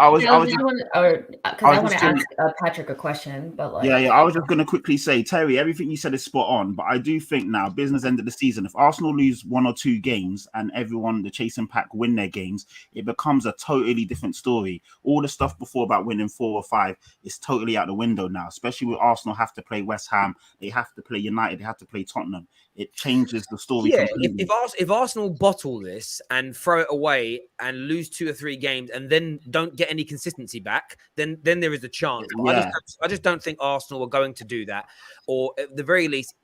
want to ask Patrick a question, but like, I was just going to quickly say, Terry, everything you said is spot on, but I do think now, business end of the season, if Arsenal lose 1 or 2 games and everyone, the chasing pack, win their games, it becomes a totally different story. All the stuff before about winning 4 or 5 is totally out the window now, especially with Arsenal have to play West Ham, they have to play United, they have to play Tottenham. It changes the story completely. If Arsenal bottle this and throw it away and lose 2 or 3 games and then don't get any consistency back, then there is a chance. I just don't think Arsenal are going to do that, or at the very least,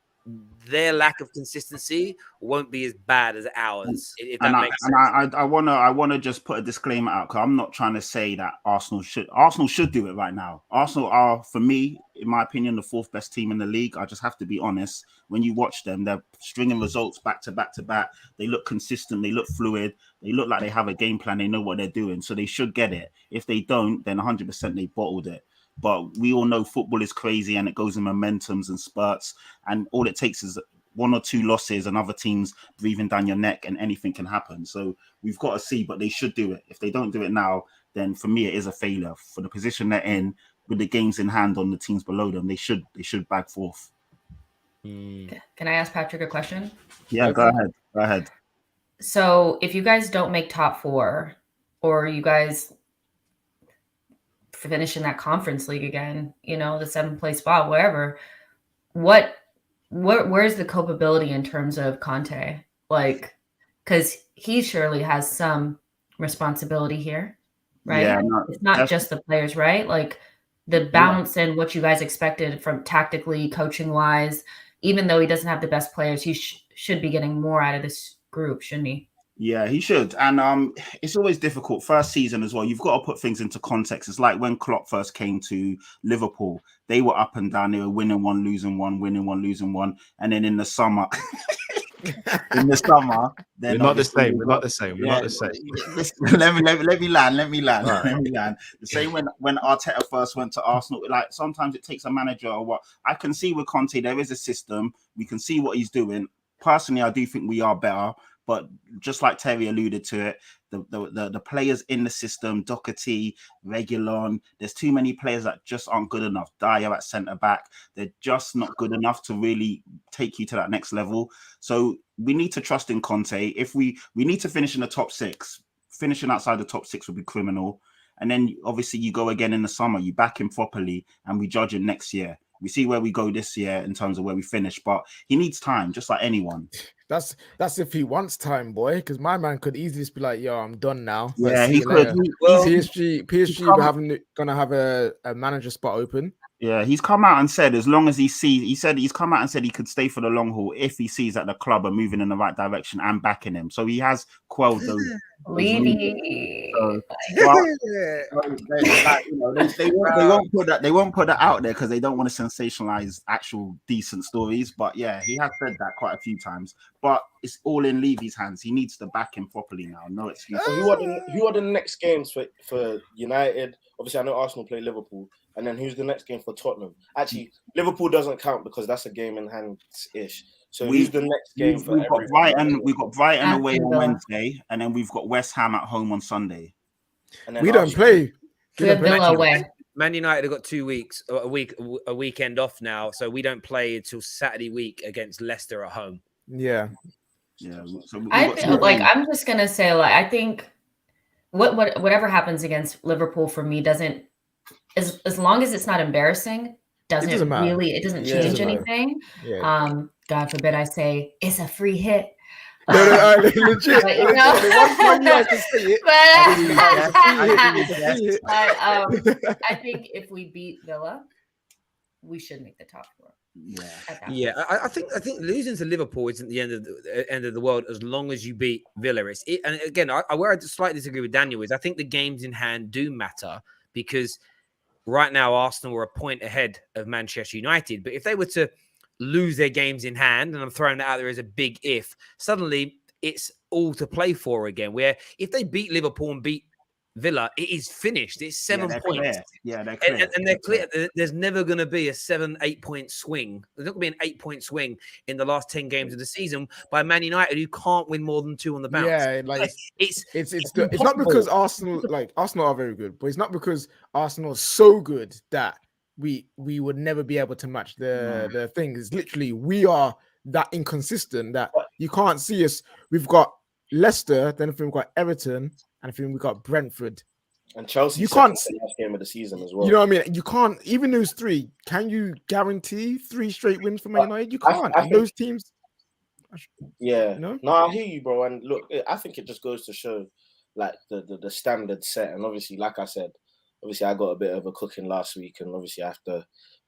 their lack of consistency won't be as bad as ours. If that makes sense. I want to just put a disclaimer out, because I'm not trying to say that Arsenal should do it right now. Arsenal are, for me, in my opinion, the 4th best team in the league. I just have to be honest. When you watch them, they're stringing results back to back to back. They look consistent. They look fluid. They look like they have a game plan. They know what they're doing. So they should get it. If they don't, then 100% they bottled it. But we all know football is crazy and it goes in momentums and spurts. And all it takes is 1 or 2 losses and other teams breathing down your neck, and anything can happen. So we've got to see, but they should do it. If they don't do it now, then for me it is a failure. For the position they're in, with the games in hand on the teams below them, they should bag fourth. Can I ask Patrick a question? Yeah, go ahead. So if you guys don't make top 4, or you guys finish in that conference league again, the 7th place spot, wherever, where's the culpability in terms of Conte? Like, because he surely has some responsibility here, right? Yeah, it's not just the players, right? Like the balance and what you guys expected from tactically, coaching wise, even though he doesn't have the best players, he should be getting more out of this group, shouldn't he? Yeah, he should. And it's always difficult. First season as well. You've got to put things into context. It's like when Klopp first came to Liverpool. They were up and down. They were winning one, losing one, winning one, losing one. And then in the summer, then we're not the same. We're not the same. We're not the same. Let me land. Right. Let me land. The same when Arteta first went to Arsenal. Like sometimes it takes a manager or what. I can see with Conte, there is a system. We can see what he's doing. Personally, I do think we are better. But just like Terry alluded to it, the players in the system, Doherty, Reguilon, there's too many players that just aren't good enough. Dyer at centre-back, they're just not good enough to really take you to that next level. So we need to trust in Conte. If we need to finish in the top 6. Finishing outside the top 6 would be criminal. And then obviously you go again in the summer, you back him properly, and we judge him next year. We see where we go this year in terms of where we finish, but he needs time, just like anyone. That's if he wants time, boy. Because my man could easily just be like, "Yo, I'm done now." Yeah, he could. PSG are gonna have a manager spot open. Yeah, he's come out and said as long as he's come out and said he could stay for the long haul if he sees that the club are moving in the right direction and backing him. So he has quelled those. Levy. They won't put that out there because they don't want to sensationalize actual decent stories. But yeah, he has said that quite a few times. But it's all in Levy's hands. He needs to back him properly now. No excuse. So who are the next games for United? Obviously, I know Arsenal play Liverpool. And then who's the next game for Tottenham? Actually, Liverpool doesn't count because that's a game in hand-ish. So who's the next game for everyone? We've got Brighton away on Wednesday, and then we've got West Ham at home on Sunday. And then we don't play. We have Villa away. Man United have got 2 weeks, a weekend off now, so we don't play until Saturday week against Leicester at home. Yeah. So I feel like I'm just gonna say, like, I think whatever happens against Liverpool for me doesn't. As long as it's not embarrassing, it doesn't change anything. Yeah. God forbid I say it's a free hit. Legit. I think if we beat Villa, we should make the top 4. Yeah. I think losing to Liverpool isn't the end of the world as long as you beat Villa. And again, where I slightly disagree with Daniel is I think the games in hand do matter because right now Arsenal are a point ahead of Manchester United. But if they were to lose their games in hand, and I'm throwing that out there as a big if, suddenly it's all to play for again. Where if they beat Liverpool and beat Villa, it is finished. It's 7 points. Clear. Yeah, they're clear. And they're clear. There's never going to be a 7-8 point swing. There's not going to be an 8-point swing in the last 10 games of the season by Man United, who can't win more than 2 on the bounce. Yeah, like it's not because Arsenal are very good, but it's not because Arsenal is so good that we would never be able to match the thing. It's literally we are that inconsistent that you can't see us. We've got Leicester, then we've got Everton, and I think we got Brentford and Chelsea. You can't see the last game of the season as well. You know what I mean? You can't even those 3. Can you guarantee 3 straight wins for Man United? You can't. I think, those teams. Yeah. No, I hear you, bro. And look, I think it just goes to show, like the standard set. And obviously, like I said, I got a bit of a cooking last week, and obviously I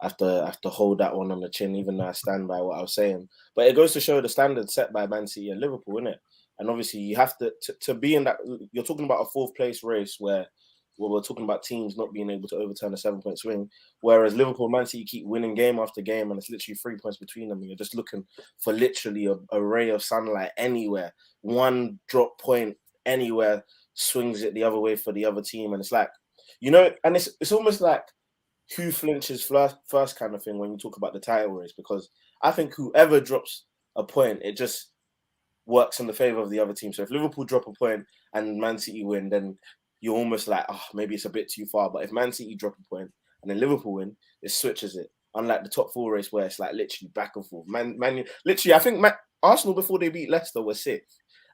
have to hold that one on the chin, even though I stand by what I was saying. But it goes to show the standard set by Man City and Liverpool, innit? And obviously, you have to be in that. You're talking about a 4th place race where we're talking about teams not being able to overturn a 7-point swing. Whereas Liverpool, Man City keep winning game after game, and it's literally 3 points between them. And you're just looking for literally a ray of sunlight anywhere. One drop point anywhere swings it the other way for the other team, and it's like, you know, and it's almost like who flinches first kind of thing when you talk about the title race, because I think whoever drops a point, it just works in the favor of the other team. So if Liverpool drop a point and Man City win, then you're almost like, oh, maybe it's a bit too far. But if Man City drop a point and then Liverpool win, it switches it. Unlike the top 4 race where it's like literally back and forth. Literally, I think Arsenal before they beat Leicester were 6th,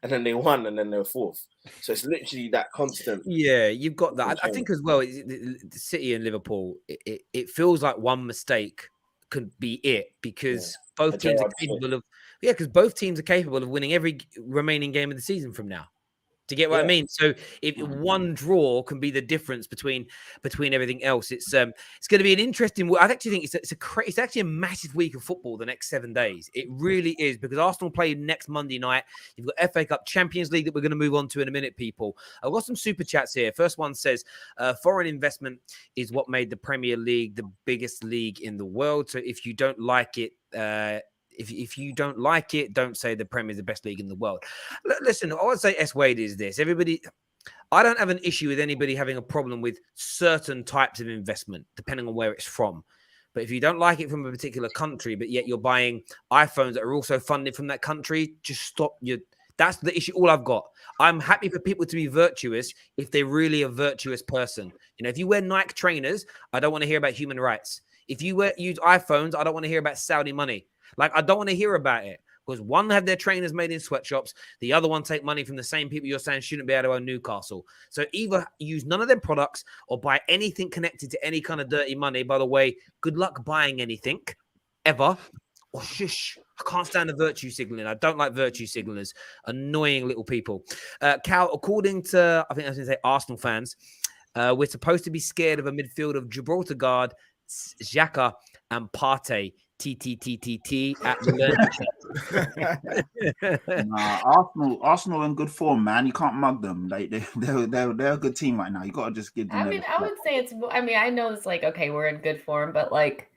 and then they won, and then they were 4th. So it's literally that constant. Yeah, you've got that. I think as well, the City and Liverpool, it feels like one mistake could be it, because both teams are capable of. Yeah, because both teams are capable of winning every remaining game of the season from now. Do you get what I mean? So if one draw can be the difference between everything else, it's going to be an interesting. I actually think it's actually a massive week of football the next 7 days. It really is, because Arsenal play next Monday night. You've got FA Cup, Champions League that we're going to move on to in a minute. People, I've got some super chats here. First one says, "Foreign investment is what made the Premier League the biggest league in the world. So if you don't like it." If you don't like it, don't say the Premier is the best league in the world. Listen, I would say S. Wade is this. I don't have an issue with anybody having a problem with certain types of investment, depending on where it's from. But if you don't like it from a particular country, but yet you're buying iPhones that are also funded from that country, just stop. That's the issue. All I've got. I'm happy for people to be virtuous if they're really a virtuous person. If you wear Nike trainers, I don't want to hear about human rights. If you use iPhones, I don't want to hear about Saudi money. Like, I don't want to hear about it, because one have their trainers made in sweatshops. The other one take money from the same people you're saying shouldn't be able to own Newcastle. So either use none of their products or buy anything connected to any kind of dirty money. By the way, good luck buying anything ever. Or shush. I can't stand the virtue signaling. I don't like virtue signalers. Annoying little people. Cal, according to, I think I was going to say Arsenal fans, we're supposed to be scared of a midfield of Gibraltar guard, Xhaka and Partey. TTTTT at the Arsenal in good form, man. You can't mug them. They're a good team right now. You got to just give them. I would say it's. I know it's like, okay, we're in good form, but like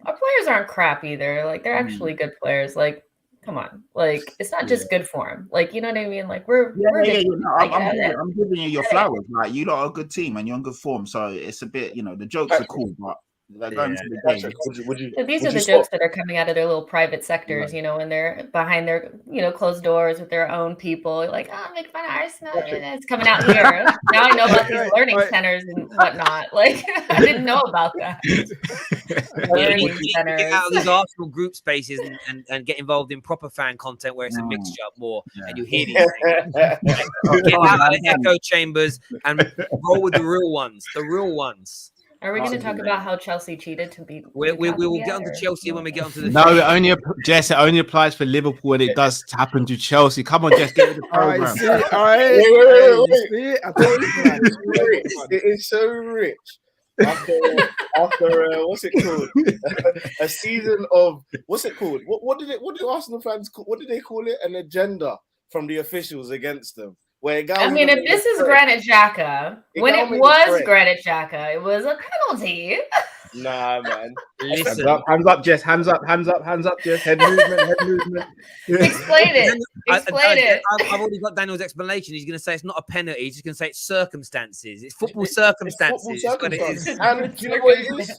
our players aren't crap either. Like, they're actually good players. Like, come on, like, it's not just good form. Like, you know what I mean? Like, we're good. No, I'm giving you your flowers. Like, you lot are a good team and you're in good form. So it's a bit, the jokes are cool, but. Going to the game. These are the jokes that are coming out of their little private sectors, and they're behind their, closed doors with their own people. You're like, oh, make fun of Arsenal. It's coming out here. Now I know about these learning centers and whatnot. Like, I didn't know about that. Learning centers. Get out of these Arsenal group spaces and get involved in proper fan content where it's a mixture more, and you hear these things. Get out of the echo chambers and roll with the real ones. The real ones. Are we going to talk about how Chelsea cheated to beat? We will get onto Chelsea when we get onto the. No, Jess, it only applies for Liverpool, and it does happen to Chelsea. Come on, Jess, get with the program. It is so rich. After what's it called? A season of what's it called? What do Arsenal fans call? What do they call it? An agenda from the officials against them. If this is Granit Xhaka, when it was Granit Xhaka, it was a penalty. Nah, man. Listen. Hands up, Jess. Hands up, Jess. Head movement. Explain it. I've already got Daniel's explanation. He's going to say it's not a penalty. He's just going to say it's circumstances. It's football circumstances. And do you know what it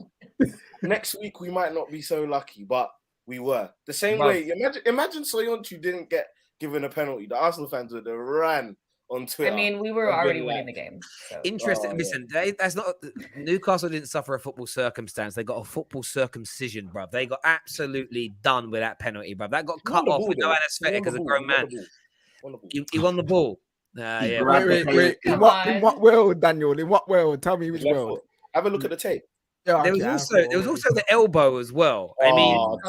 is? Next week we might not be so lucky, but we were. The same way. Imagine Soyuncu didn't get given a penalty. The Arsenal fans would have ran on Twitter. We were already winning the game. So. Interesting. Listen, that's not. Newcastle didn't suffer a football circumstance. They got a football circumcision, bruv. They got absolutely done with that penalty, bruv. That got cut off with no anesthetic as a grown man. He won the ball. Wait. In what world, Daniel? In what world? Tell me which world. Have a look at the tape. Yeah, there was also the elbow as well.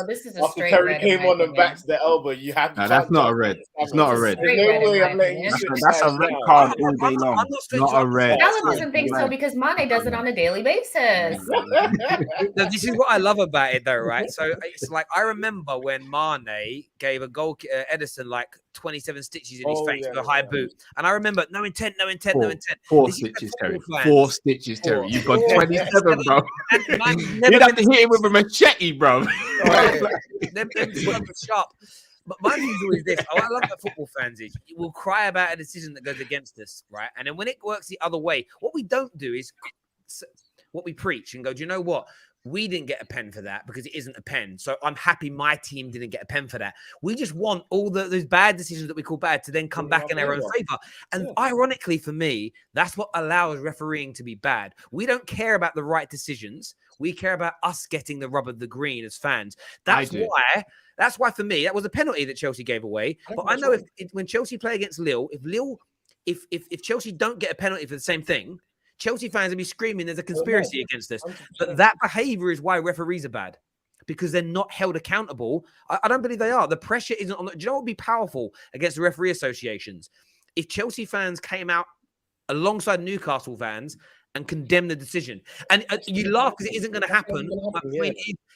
This is a straight Terry red. Came on the back to the elbow. You had to. No, that's not a red. It's not a red. There's no way I'm letting you. That's a red card all day long. Not a red. Alan doesn't think so because Mane does it on a daily basis. This is what I love about it, though, right? So it's like I remember when Mane gave a goal, Edison, like 27 stitches in his face with a high boot, and I remember no intent. 4 stitches, Terry. 4 stitches, Terry. You've got 27, bro. You'd have to hit him with a machete, bro. Them sharp. But my view is always this. What I love about football fans is we'll cry about a decision that goes against us, right? And then when it works the other way, what we don't do is what we preach and go, do you know what? we didn't get a pen for that because it isn't a pen. So I'm happy my team didn't get a pen for that. We just want all those bad decisions that we call bad to then come back in our own favor. And ironically for me, that's what allows refereeing to be bad. We don't care about the right decisions. We care about us getting the rub of the green as fans. That's why for me, that was a penalty that Chelsea gave away. But I know when Chelsea play against Lille, if Chelsea don't get a penalty for the same thing, Chelsea fans will be screaming there's a conspiracy against us. 100%. But that behavior is why referees are bad, because they're not held accountable. I don't believe they are. The pressure isn't on. Do you know what would be powerful against the referee associations? If Chelsea fans came out alongside Newcastle fans and condemned the decision. And you laugh because it isn't going to happen.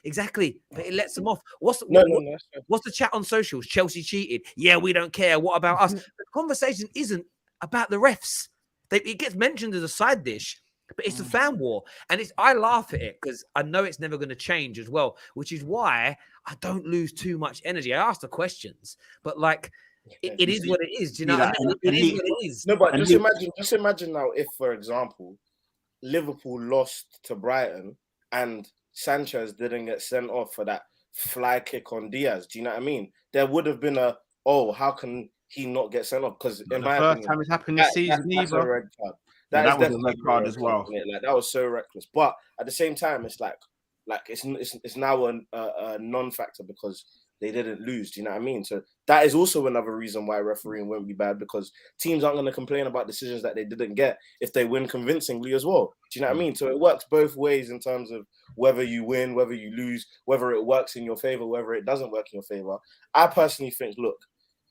Exactly. But it lets them off. What's the chat on socials? Chelsea cheated. Yeah, we don't care. What about us? The conversation isn't about the refs. It gets mentioned as a side dish, but it's a fan war. And I laugh at it because I know it's never going to change as well, which is why I don't lose too much energy. I ask the questions, but like, it is what it is. Do you know what I mean? It is what it is. No, but just imagine now if, for example, Liverpool lost to Brighton and Sanchez didn't get sent off for that fly kick on Diaz. Do you know what I mean? There would have been how can he not get sent off? Because in my first time it's happened this season, that's a red card. That was a red card as well. Like, that was so reckless. But at the same time, it's like it's now a non-factor because they didn't lose. Do you know what I mean? So that is also another reason why refereeing won't be bad, because teams aren't going to complain about decisions that they didn't get if they win convincingly as well. Do you know what I mean? So it works both ways in terms of whether you win, whether you lose, whether it works in your favor, whether it doesn't work in your favor. I personally think, look,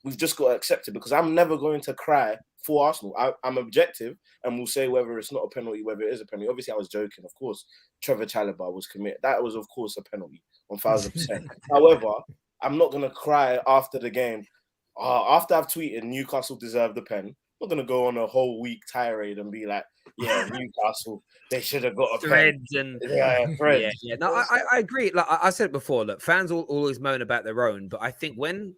we've just got to accept it, because I'm never going to cry for Arsenal. I'm objective and we'll say whether it's not a penalty, whether it is a penalty. Obviously, I was joking. Of course, Trevor Chalobah was committed. That was, of course, a penalty, 1,000%. However, I'm not going to cry after the game. After I've tweeted Newcastle deserved the pen, I'm not going to go on a whole week tirade and be like, yeah, Newcastle, they should have got a threads pen. And threads. Yeah. No, I agree. Like I said it before, look, fans always moan about their own, but I think when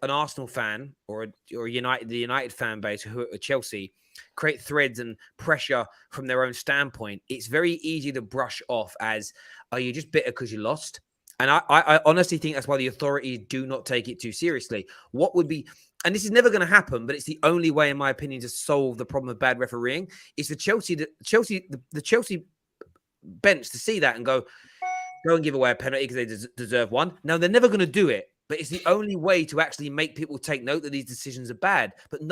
an Arsenal fan or the United fan base who are Chelsea create threads and pressure from their own standpoint, it's very easy to brush off as, are you just bitter because you lost? And I honestly think that's why the authorities do not take it too seriously. What would be, and this is never going to happen, but it's the only way, in my opinion, to solve the problem of bad refereeing, is for the Chelsea bench to see that and go and give away a penalty because they deserve one. Now, they're never going to do it, but it's the only way to actually make people take note that these decisions are bad. But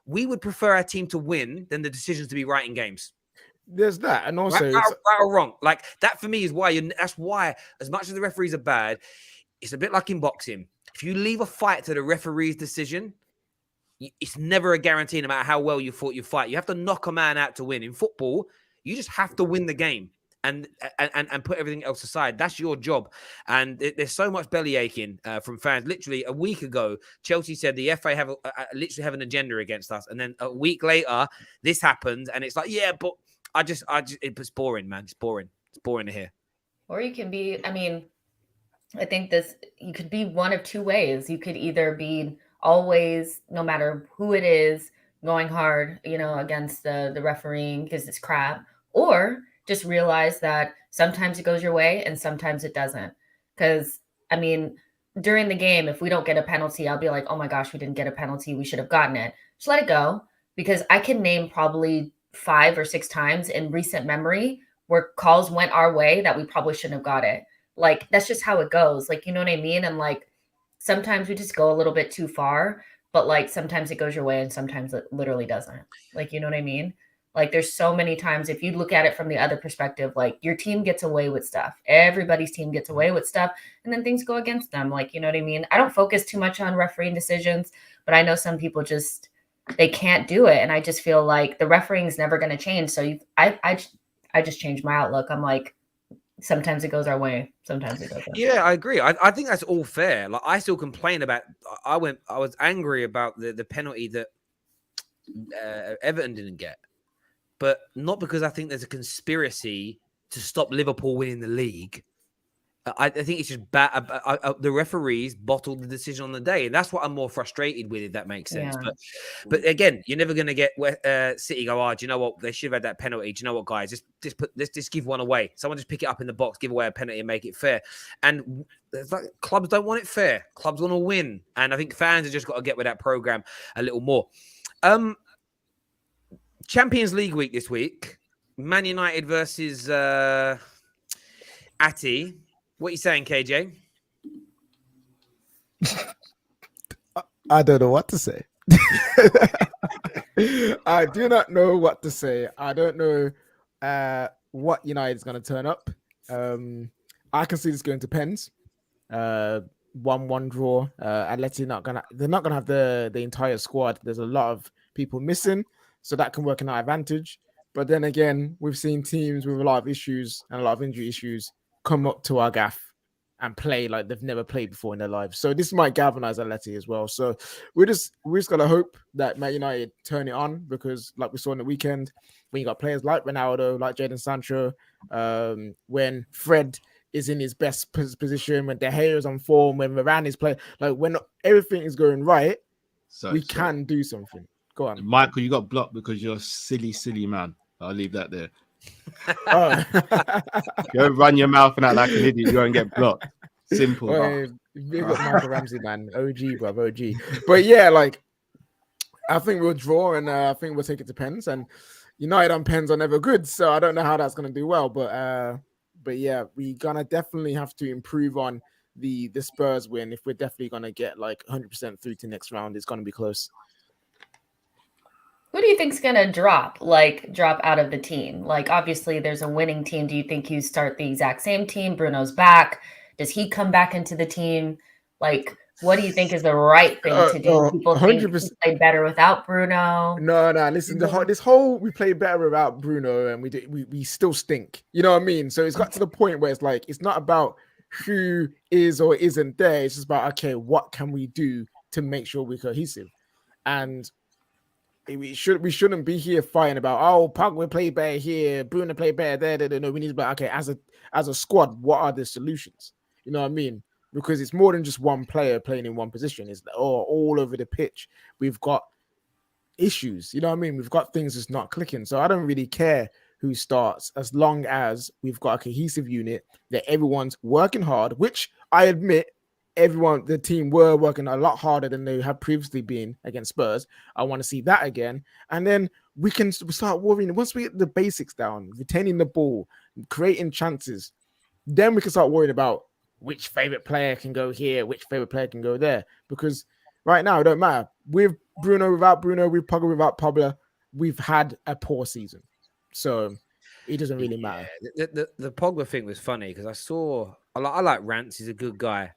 we would prefer our team to win than the decisions to be right in games. There's that, and also right or wrong, like that for me is why that's why, as much as the referees are bad, it's a bit like in boxing. If you leave a fight to the referee's decision, it's never a guarantee. No matter how well you fought your fight, you have to knock a man out to win. In football, you just have to win the game and put everything else aside. That's your job. And there's so much belly aching from fans. Literally a week ago, Chelsea said the FA literally have an agenda against us, and then a week later, this happens, and it's like, yeah, but. It's boring, man. It's boring. It's boring to hear. Or you can be, I think you could be one of two ways. You could either be always, no matter who it is, going hard, against the refereeing because it's crap, or just realize that sometimes it goes your way and sometimes it doesn't. Because, during the game, if we don't get a penalty, I'll be like, oh my gosh, we didn't get a penalty. We should have gotten it. Just let it go, because I can name probably 5 or 6 times in recent memory where calls went our way that we probably shouldn't have got it. Like, that's just how it goes. Like, you know what I mean? And like, sometimes we just go a little bit too far, but like, sometimes it goes your way and sometimes it literally doesn't. Like, you know what I mean? Like, there's so many times, if you look at it from the other perspective, like your team gets away with stuff. Everybody's team gets away with stuff. And then things go against them. Like, you know what I mean? I don't focus too much on refereeing decisions, but I know some people they can't do it. And I just feel like the refereeing is never going to change. So I just changed my outlook. I'm like, sometimes it goes our way. Sometimes it doesn't. Yeah, I agree. I think that's all fair. Like, I still complain about, I was angry about the penalty that Everton didn't get, but not because I think there's a conspiracy to stop Liverpool winning the league. I think it's just bad. The referees bottled the decision on the day, and that's what I'm more frustrated with. If that makes sense, Yeah. but again, you're never going to get City go. Oh, do you know what? They should have had that penalty. Do you know what, guys? Let's just give one away. Someone just pick it up in the box, give away a penalty, and make it fair. And it's like clubs don't want it fair. Clubs want to win, and I think fans have just got to get with that program a little more. Champions League week this week. Man United versus Ati. What are you saying, KJ? I don't know what to say. I do not know what to say. I don't know what United is going to turn up. I can see this going to pens. 1-1 draw. Atleti they're not gonna have the entire squad. There's a lot of people missing, so that can work in our advantage. But then again, we've seen teams with a lot of issues and a lot of injury issues come up to our gaff and play like they've never played before in their lives. So this might galvanize Atleti as well. So we're just gonna hope that Man United turn it on, because like we saw in the weekend, when you got players like Ronaldo, like Jadon Sancho, when Fred is in his best position, when De Gea is on form, when Varane is playing, like when everything is going right, we can do something. Go on, Michael. You got blocked because you're a silly man. I'll leave that there. Oh. Go run your mouth and act like an idiot. You won't get blocked. Simple. Big up Michael Ramsey, man. OG, bro, OG. But yeah, like I think we'll draw, and I think we'll take it to pens. And United on pens are never good, so I don't know how that's gonna do well. But yeah, we're gonna definitely have to improve on the Spurs win if we're definitely gonna get like 100% through to next round. It's gonna be close. Who do you think's gonna drop out of the team? Like, obviously, there's a winning team. Do you think you start the exact same team? Bruno's back. Does he come back into the team? Like, what do you think is the right thing to do? People 100%. Think he played better without Bruno. No. Listen, this whole we play better without Bruno, and we still stink. You know what I mean? So it's got to the point where it's like it's not about who is or isn't there. It's just about, okay, what can we do to make sure we're cohesive? And we shouldn't be here fighting about, oh, Pogba played better here, Bruno played better there. No, we need to be like, okay, as a squad, what are the solutions? You know what I mean? Because it's more than just one player playing in one position. It's all over the pitch. We've got issues. You know what I mean? We've got things that's not clicking. So I don't really care who starts, as long as we've got a cohesive unit that everyone's working hard, which I admit the team were working a lot harder than they had previously been against Spurs. I want to see that again. And then we can start worrying. Once we get the basics down, retaining the ball, creating chances, then we can start worrying about which favorite player can go here, which favorite player can go there. Because right now, it don't matter. With Bruno, without Bruno, with Pogba, without Pogba, we've had a poor season. So it doesn't really matter. The Pogba thing was funny because I like Rance. He's a good guy.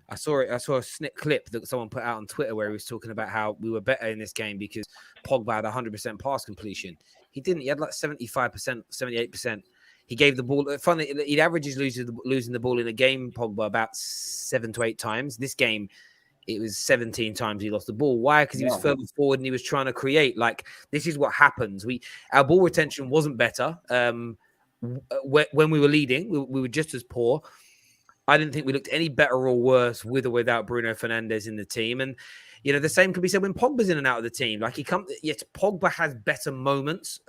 I saw a snip clip that someone put out on Twitter where he was talking about how we were better in this game because Pogba had 100% pass completion. He didn't. He had like 75%, 78%. He gave the ball. Funny, he averages losing the ball in a game, Pogba, about 7 to 8 times. This game, it was 17 times he lost the ball. Why? Because he was further forward and he was trying to create. Like, this is what happens. Our ball retention wasn't better. When we were leading, we were just as poor. I didn't think we looked any better or worse with or without Bruno Fernandes in the team. And, you know, the same can be said when Pogba's in and out of the team. Like, yes, Pogba has better moments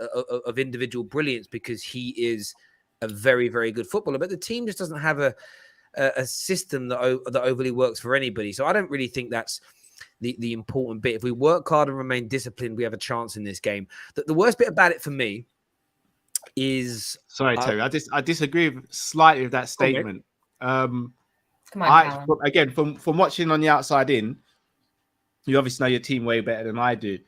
of individual brilliance because he is a very, very good footballer. But the team just doesn't have a system that overly works for anybody. So I don't really think that's the important bit. If we work hard and remain disciplined, we have a chance in this game. The worst bit about it for me is... Sorry, Terry. I disagree slightly with that statement. Okay. Come on, again, from watching on the outside in, you obviously know your team way better than I do.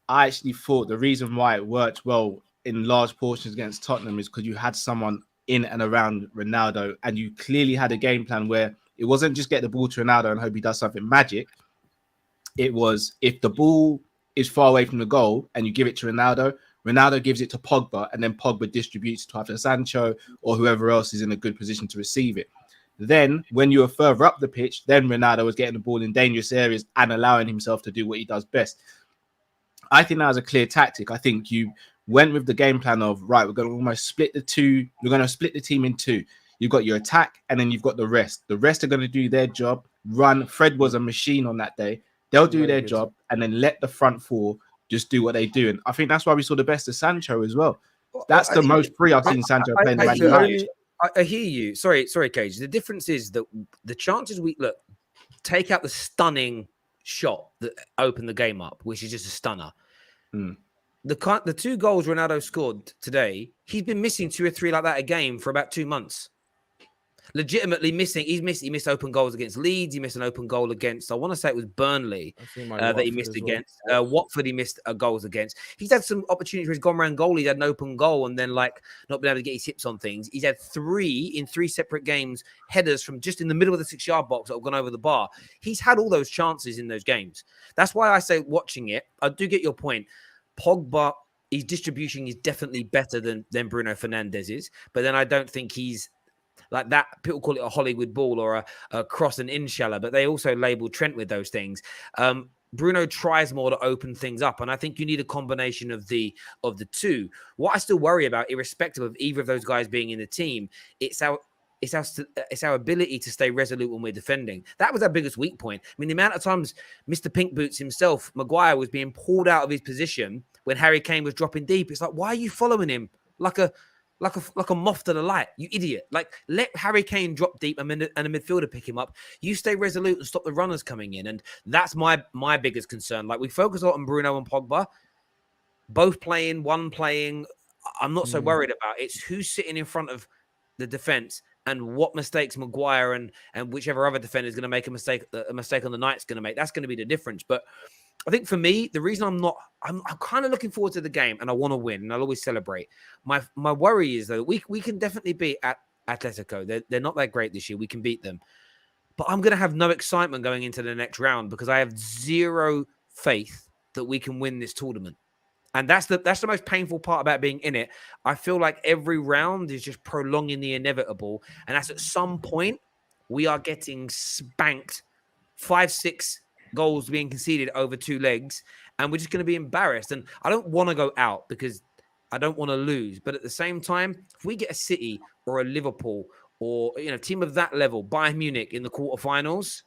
I actually thought the reason why it worked well in large portions against Tottenham is because you had someone in and around Ronaldo, and you clearly had a game plan where it wasn't just get the ball to Ronaldo and hope he does something magic. It was, if the ball is far away from the goal and you give it to Ronaldo, Ronaldo gives it to Pogba, and then Pogba distributes to either Sancho or whoever else is in a good position to receive it. Then, when you were further up the pitch, then Ronaldo was getting the ball in dangerous areas and allowing himself to do what he does best. I think that was a clear tactic. I think you went with the game plan of, right, we're going to almost split the team in two. You've got your attack, and then you've got the rest. The rest are going to do their job. Run. Fred was a machine on that day. They'll do their job, and then let the front four just do what they do. And I think that's why we saw the best of Sancho as well. That's the most free I've seen Sancho playing. I hear you. Sorry, Cage. The difference is that the chances we look, take out the stunning shot that opened the game up, which is just a stunner. The 2 goals Ronaldo scored today, he's been missing 2 or 3 like that a game for about 2 months. Legitimately missing. He missed open goals against Leeds. He missed an open goal against, I want to say it was Burnley that he missed against. Watford he missed goals against. He's had some opportunities where he's gone round goal. He's had an open goal and then not been able to get his hips on things. He's had 3 in 3 separate games headers from just in the middle of the 6-yard box that have gone over the bar. He's had all those chances in those games. That's why I say watching it, I do get your point. Pogba, his distribution is definitely better than Bruno Fernandes's, but then I don't think he's like that. People call it a Hollywood ball or a cross and inshallah, but they also label Trent with those things. Bruno tries more to open things up, and I think you need a combination of the 2. What I still worry about, irrespective of either of those guys being in the team, it's our ability to stay resolute when we're defending. That was our biggest weak point. I mean, the amount of times Mr. Pink Boots himself, Maguire, was being pulled out of his position when Harry Kane was dropping deep. It's like, why are you following him like a moth to the light, you idiot? Like, let Harry Kane drop deep and a midfielder pick him up. You stay resolute and stop the runners coming in. And that's my biggest concern. Like, we focus a lot on Bruno and Pogba, both playing, one playing. I'm not so worried about. It's who's sitting in front of the defense and what mistakes Maguire and whichever other defender is going to make a mistake on the night's going to make. That's going to be the difference. But I think for me, the reason I'm kind of looking forward to the game and I want to win and I'll always celebrate. My worry is though, we can definitely beat Atletico. They're not that great this year. We can beat them. But I'm going to have no excitement going into the next round because I have zero faith that we can win this tournament. And that's the most painful part about being in it. I feel like every round is just prolonging the inevitable. And that's at some point we are getting spanked 5-6 goals being conceded over 2 legs. And we're just going to be embarrassed. And I don't want to go out because I don't want to lose. But at the same time, if we get a City or a Liverpool or team of that level, Bayern Munich in the quarterfinals,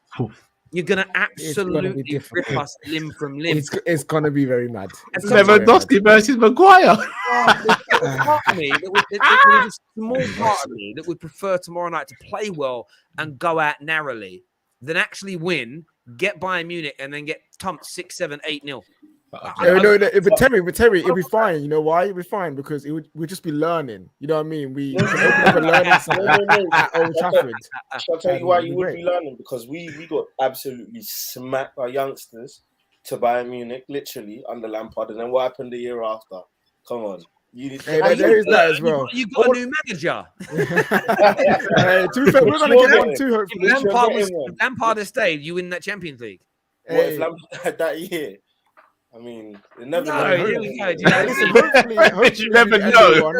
you're going to absolutely rip us limb from limb. It's going to be very mad. Lewandowski versus Maguire. There's a small part of me that would prefer tomorrow night to play well and go out narrowly than actually win, get Bayern Munich, and then get thumped 6-7, 8-0. No, but Terry, it'll be fine. You know why? It'll be fine because we'll just be learning. You know what I mean? We can open up a learning center at Old Trafford. I'll tell you why you would be learning, because we got absolutely smacked by youngsters to Bayern Munich, literally under Lampard, and then what happened the year after? Come on. There is that as well. You got a new manager. To be fair, we're going to get one too, hopefully. If Lampard has stayed, you win that Champions League. What if Lampard had that year? I mean, it never hopefully you never know.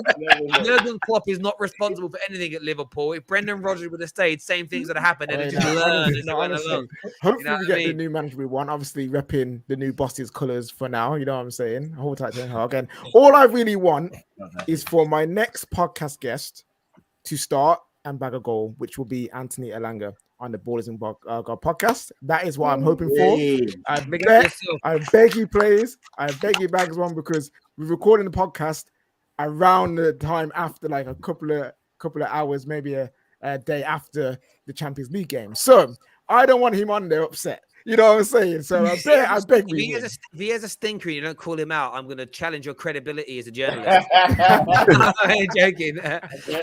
Jurgen Klopp is not responsible for anything at Liverpool. If Brendan Rodgers would have stayed, same things would have happened. And just learn. Hopefully we get the new manager we want. Obviously, repping the new Boss's colours for now. You know what I'm saying? Hold tight to her again. All I really want is for my next podcast guest to start and bag a goal, which will be Anthony Elanga on the Ballers and God podcast. That is what I'm hoping for. I beg you, please. I beg you, bags one, because we're recording the podcast around the time after, like a couple of hours, maybe a day after the Champions League game. So I don't want him on there upset. You know what I'm saying? So I beg you. If he has a stinker and you don't call him out, I'm going to challenge your credibility as a journalist. I'm joking.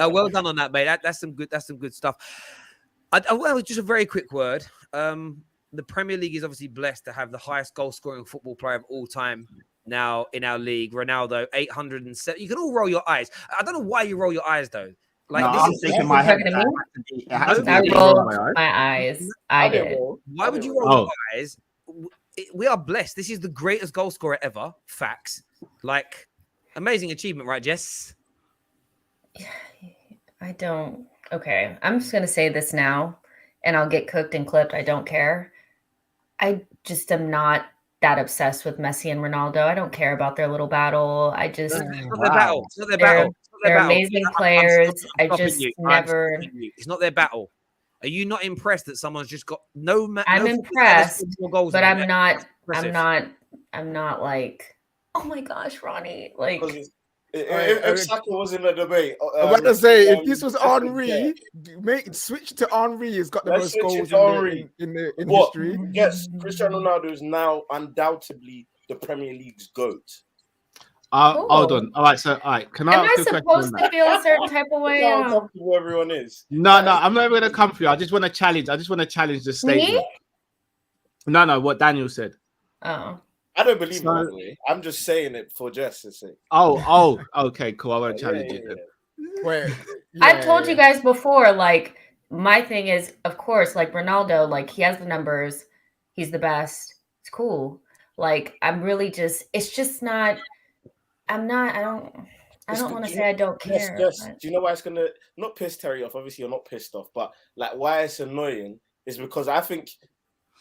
Well done on that, mate. That's some good stuff. Well, just a very quick word. The Premier League is obviously blessed to have the highest goal-scoring football player of all time now in our league, Ronaldo, 807. You can all roll your eyes. I don't know why you roll your eyes, though. Like, no, I'm thinking my head. I rolled my eyes. I did. Why would you roll your eyes? We are blessed. This is the greatest goal scorer ever. Facts. Like, amazing achievement, right, Jess? I don't. Okay, I'm just going to say this now, and I'll get cooked and clipped. I don't care. I just am not that obsessed with Messi and Ronaldo. I don't care about their little battle. I just... It's not their battle. It's not their battle. They're battle. amazing I'm players. I stopping just you. never. It's not their battle. Are you not impressed that someone's just got no? I'm no impressed, more goals but than I'm them? not. Impressive. I'm not like. Oh my gosh, Ronnie! Like, If Saka was in the debate, I'm about to say, if this was yeah. Henry, switch to Henry. He's got the Let's most switch it goals to Henry. in What? history. Yes, Cristiano Ronaldo is now undoubtedly the Premier League's GOAT. Hold on. All right. Can I am ask I you a question supposed on to that? feel a certain type of way? Look how uncomfortable everyone is. No, I'm not even going to come for you. I just want to challenge. The statement. Me? No, what Daniel said. Oh. I don't believe it, by the way. I'm just saying it for justice sake. Oh, okay, cool. I won't challenge it then. Wait, I've told you guys before, like, my thing is, of course, like Ronaldo, like, he has the numbers. He's the best. It's cool. Like, I'm really just, it's just not, I don't want to say I don't care. Yes. Do you know why it's going to not piss Terry off? Obviously, you're not pissed off, but like why it's annoying is because I think,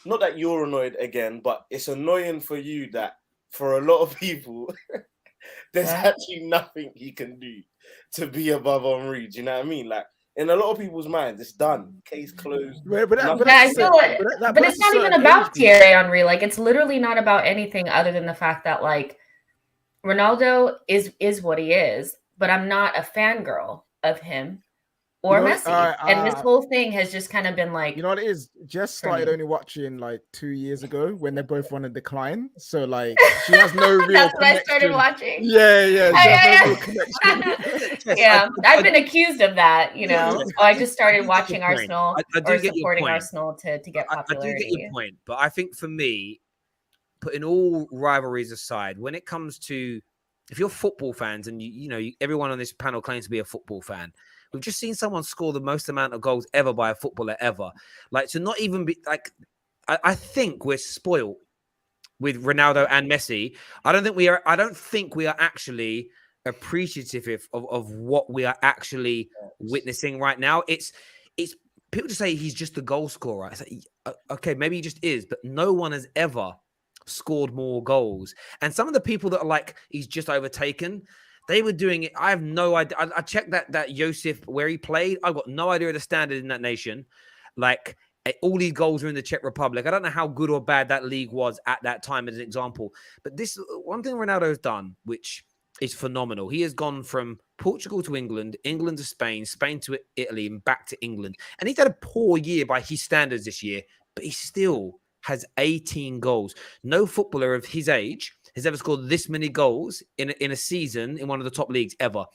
not that you're annoyed again, but it's annoying for you that for a lot of people, there's actually nothing he can do to be above Henry. Do you know what I mean? Like, in a lot of people's minds, it's done. Case closed. I feel like, but it's not even about Thierry Henry. Like, it's literally not about anything other than the fact that, like, Ronaldo is what he is, but I'm not a fangirl of him or Messi. And this whole thing has just kind of been like, you know what it is? Jess started only watching like 2 years ago when they both on a decline. So like she has no real that's when connection. I started watching. Yeah. She has no real connection. Yeah, I've been accused of that, you know. I just started watching Arsenal or supporting Arsenal to get popularity. I do get your point, but I think for me, putting all rivalries aside, when it comes to, if you're football fans and you know everyone on this panel claims to be a football fan, we've just seen someone score the most amount of goals ever by a footballer ever. Like, to not even be like, I think we're spoiled with Ronaldo and Messi. I don't think we are actually appreciative of what we are actually witnessing right now. It's people just say he's just a goal scorer. It's like, okay, maybe he just is, but no one has ever scored more goals. And some of the people that are like, he's just overtaken, they were doing it. I have no idea. I checked that Josip where he played. I've got no idea of the standard in that nation. Like, all these goals are in the Czech Republic. I don't know how good or bad that league was at that time as an example. But this one thing Ronaldo has done, which is phenomenal. He has gone from Portugal to England, England to Spain, Spain to Italy, and back to England. And he's had a poor year by his standards this year, but he still has 18 goals. No footballer of his age has ever scored this many goals in a season in one of the top leagues ever.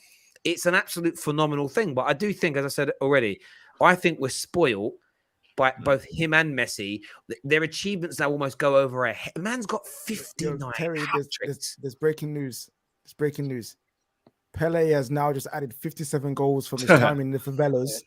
It's an absolute phenomenal thing. But I do think, as I said already, I think we're spoiled by both him and Messi. Their achievements now almost go over a head. Man's got 59. Terry, there's breaking news. It's breaking news. Pele has now just added 57 goals from his time in the favelas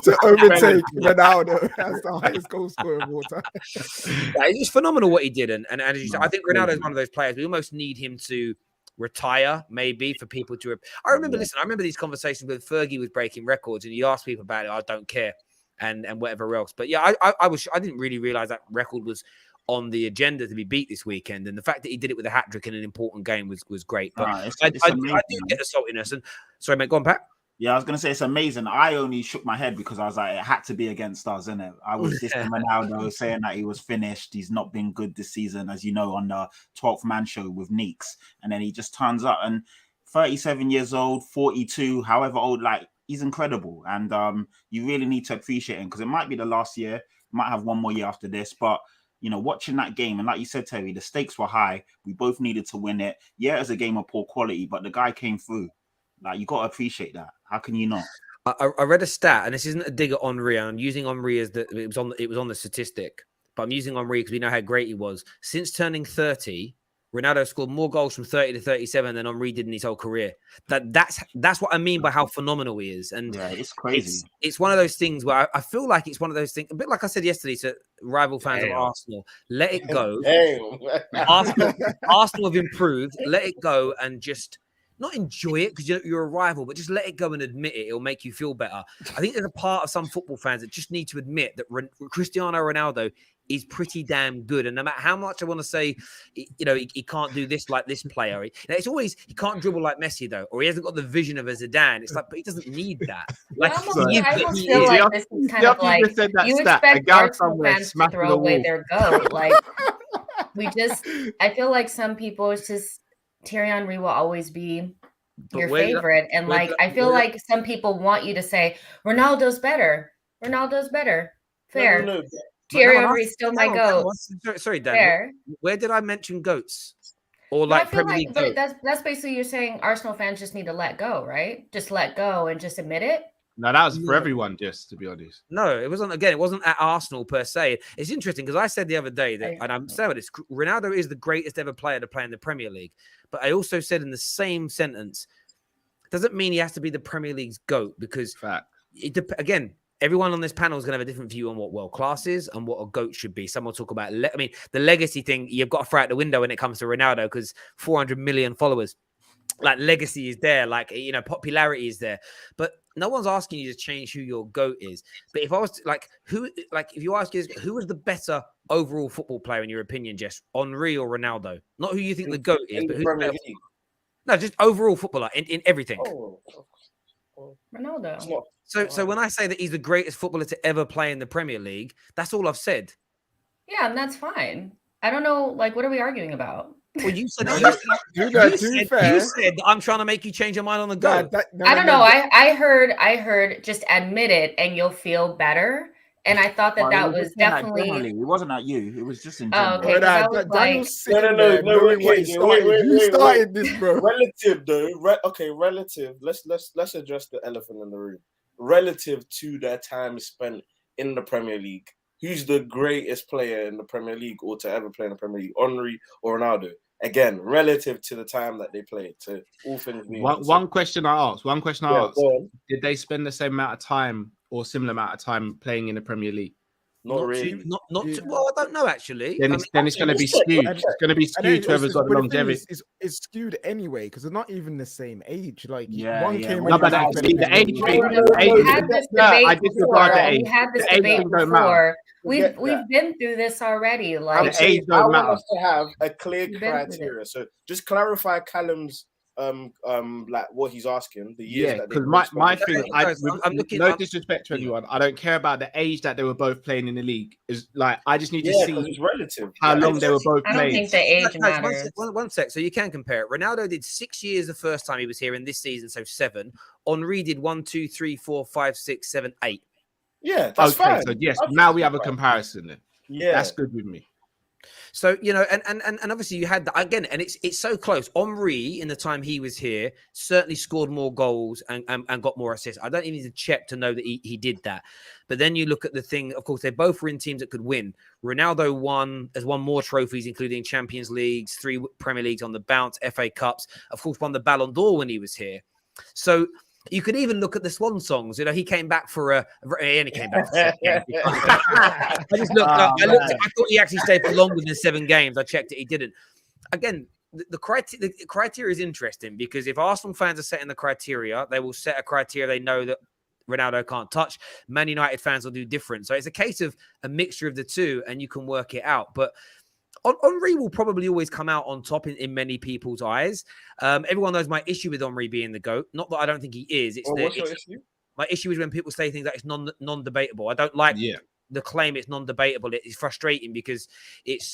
to overtake Ronaldo as the highest goal scorer of all time. Yeah, it's phenomenal what he did. And as you said, I think Ronaldo is one of those players. We almost need him to retire, maybe, for people to. I remember these conversations when Fergie was breaking records and he asked people about it. I don't care, and whatever else. But yeah, I didn't really realize that record was on the agenda to be beat this weekend, and the fact that he did it with a hat trick in an important game was great. But I do get the saltiness. And sorry, mate, go on, Pat. Yeah, I was going to say it's amazing. I only shook my head because I was like, it had to be against us, innit? I was dissing Ronaldo, saying that he was finished. He's not been good this season, as you know, on the 12th Man show with Neeks. And then he just turns up and 37 years old, 42, however old, like, he's incredible. And you really need to appreciate him because it might be the last year. Might have one more year after this. But, you know, watching that game, and like you said, Terry, the stakes were high. We both needed to win it. Yeah, it was a game of poor quality, but the guy came through. Like, you got to appreciate that. How can you not? I read a stat, and this isn't a dig at Henry. I'm using Henry as it was on the statistic, but I'm using Henry because we know how great he was. Since turning 30, Ronaldo scored more goals from 30 to 37 than Henry did in his whole career. That's what I mean by how phenomenal he is. And yeah, it's crazy. It's one of those things where I feel like it's one of those things, a bit like I said yesterday to rival fans of Arsenal. Let it go. Arsenal have improved. Let it go and just not enjoy it because you're a rival, but just let it go and admit it. It'll make you feel better. I think there's a part of some football fans that just need to admit that Cristiano Ronaldo is pretty damn good. And no matter how much I want to say, he can't do this like this player, it's always he can't dribble like Messi though, or he hasn't got the vision of a Zidane. It's like, but he doesn't need that. Like I he almost is, feel he is. like this is kind of like you expect Arsenal fans to throw away their goat. Like I feel like some people, it's just Thierry Henry will always be your favorite. And like, I feel like some people want you to say, Ronaldo's better. Fair. No. Thierry Henry's still my goat. Sorry, Daniel. Fair. Where did I mention goats? Or like I feel like, but that's basically you're saying Arsenal fans just need to let go, right? Just let go and just admit it. No, that was for everyone, just to be honest. No, it wasn't. Again, it wasn't at Arsenal per se. It's interesting because I said the other day that, and I'm saying this, Ronaldo is the greatest ever player to play in the Premier League. But I also said in the same sentence, doesn't mean he has to be the Premier League's GOAT because, again, everyone on this panel is going to have a different view on what world class is and what a GOAT should be. Some will talk about, the legacy thing, you've got to throw out the window when it comes to Ronaldo because 400 million followers. Like legacy is there, like popularity is there, but no one's asking you to change who your GOAT is. But if I was if you ask who was the better overall football player in your opinion, Jess, Henry or Ronaldo? Not who you think the GOAT is, but who's no, just overall footballer in everything. Ronaldo. So when I say that he's the greatest footballer to ever play in the Premier League, that's all I've said. Yeah, and that's fine. I don't know, like, what are we arguing about? Well, you said you said I'm trying to make you change your mind on the GOAT. I don't know. I heard just admit it and you'll feel better. And I thought that was definitely. It wasn't at you. It was just in general. Okay. You started this, bro. Relative though. Relative. Let's address the elephant in the room. Relative to their time spent in the Premier League. Who's the greatest player in the Premier League or to ever play in the Premier League, Henry or Ronaldo? Again, relative to the time that they played, to all things being one question I asked. Did they spend the same amount of time or similar amount of time playing in the Premier League? Not really. Well, I don't know actually. Then it's going to be skewed. It's going to be skewed to whoever's got the longevity. It's skewed anyway because they're not even the same age. Like one came. No, but the age thing. I disregard the age. We had this debate before. We've been through this already. Like the age don't matter. I want us to have a clear criteria. So just clarify Callum's like what he's asking, the years that because my thing, I'm looking, no disrespect to anyone, I don't care about the age that they were both playing in the league. Is like I just need to see it's relative how long they were both playing. I don't think the age matters. One sec, so you can compare it. Ronaldo did 6 years the first time he was here in this season, so 7. Henry did 1, 2, 3, 4, 5, 6, 7, 8. Yeah, that's fine. So yes, now we have a comparison then. Yeah, that's good with me. So, and obviously you had that again, and it's so close. Henry, in the time he was here, certainly scored more goals and got more assists. I don't even need to check to know that he did that. But then you look at the thing, of course, they both were in teams that could win. Ronaldo has won more trophies, including Champions Leagues, 3 Premier Leagues on the bounce, FA Cups, of course, won the Ballon d'Or when he was here. So you could even look at the Swan songs. He came back for he only came back for 7 games. I just looked up. I thought he actually stayed for longer than 7 games. I checked it. He didn't. Again, the criteria is interesting because if Arsenal fans are setting the criteria, they will set a criteria they know that Ronaldo can't touch. Man United fans will do different. So it's a case of a mixture of the two and you can work it out. But Henry will probably always come out on top in many people's eyes. Everyone knows my issue with Henry being the GOAT. Not that I don't think he is. What's your issue? My issue is when people say things that it's non-debatable. I don't like the claim it's non-debatable. It's frustrating because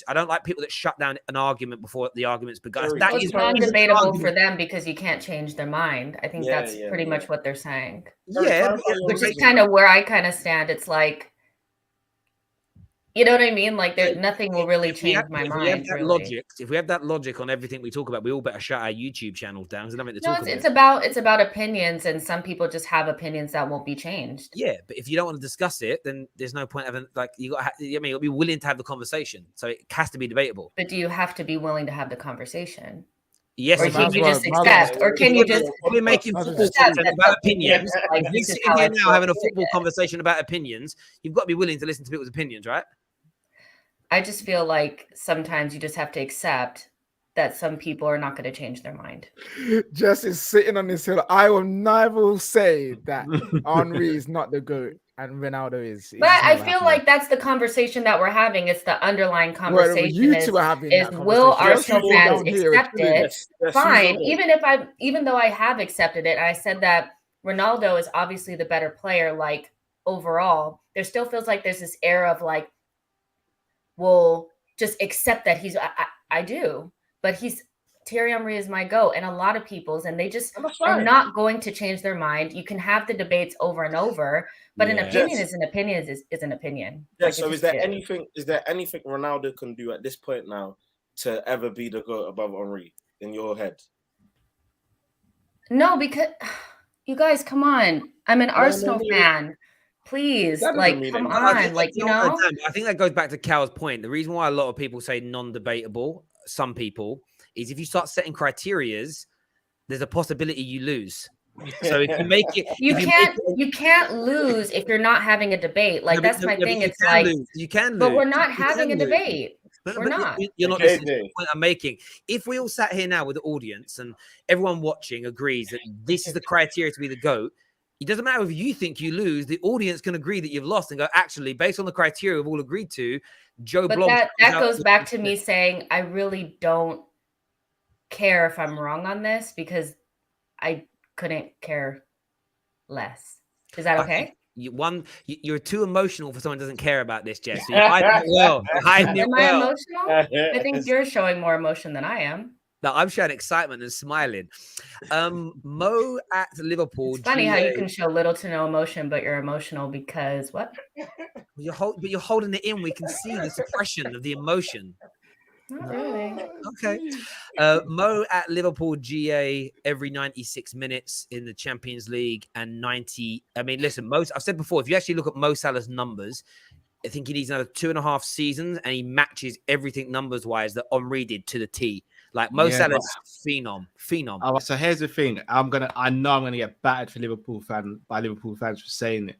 I don't like people that shut down an argument before the argument's begun. That is non-debatable for them because you can't change their mind. I think that's pretty much what they're saying. Yeah. Which is kind of where I kind of stand. It's like, you know what I mean? Like, nothing will really change my mind. If we have that logic on everything we talk about, we all better shut our YouTube channels down. There's nothing to talk about. It's about opinions, and some people just have opinions that won't be changed. Yeah, but if you don't want to discuss it, then there's no point having you'll be willing to have the conversation. So it has to be debatable. But do you have to be willing to have the conversation? Yes, or can you just accept? Or can you just be making football content about opinions? Like, you're sitting here now having a football conversation about opinions. You've got to be willing to listen to people's opinions, right? I just feel like sometimes you just have to accept that some people are not going to change their mind. Jess is sitting on this hill. I will never say that Henry is not the GOAT. and Ronaldo is. But it's I never feel happening. like that's the conversation that we're having. It's the underlying Well, conversation. you is, two are having is that will conversation. Arsenal People fans down here are accept killing it? it. Yes, Fine. Susan, Even though I have accepted it, and I said that Ronaldo is obviously the better player, like overall, there still feels like there's this air of like, well, just accept that I do, but Thierry Henry is my GOAT, and a lot of people's, and they just and that's are fine. not going to change their mind. You can have the debates over and over, but an Yeah. opinion Yes. is an opinion is an opinion. Yeah. Like, it So just is there anything Ronaldo can do at this point now to ever be the GOAT above Henry in your head? No, because you guys, come on. I'm an Arsenal fan. Please, That doesn't like, mean come anything. on, like, you know. I think that goes back to Cal's point. The reason why a lot of people say non-debatable, some people, is if you start setting criterias, there's a possibility you lose. So if you make it, You can't lose if you're not having a debate. Like, that's my thing. It's like, you can lose, but we're not You having a can lose. debate. But We're not. You're not Okay, listening to the point I'm making. If we all sat here now with the audience and everyone watching agrees that this is the criteria to be the GOAT, it doesn't matter if you think you lose, the audience can agree that you've lost and go, actually, based on the criteria we've all agreed to, Joe But Bloggs. that goes back to me saying I really don't care if I'm wrong on this because I couldn't care less. Is that okay? You're too emotional for someone who doesn't care about this, Jess. So you're hiding it well. You're hiding it Am I well. emotional? I think you're showing more emotion than I am. No, I'm showing excitement and smiling. Mo at Liverpool. It's funny how you can show little to no emotion, but you're emotional because what? You're holding it in. We can see the suppression of the emotion. Not really. Okay. Mo at Liverpool GA every 96 minutes in the Champions League and 90. I mean, listen, I've said before, if you actually look at Mo Salah's numbers, I think he needs another 2.5 seasons and he matches everything numbers wise that Henry did to the T. Like Mo Salah's phenom. Oh, so here's the thing. I know I'm gonna get battered by Liverpool fans for saying it.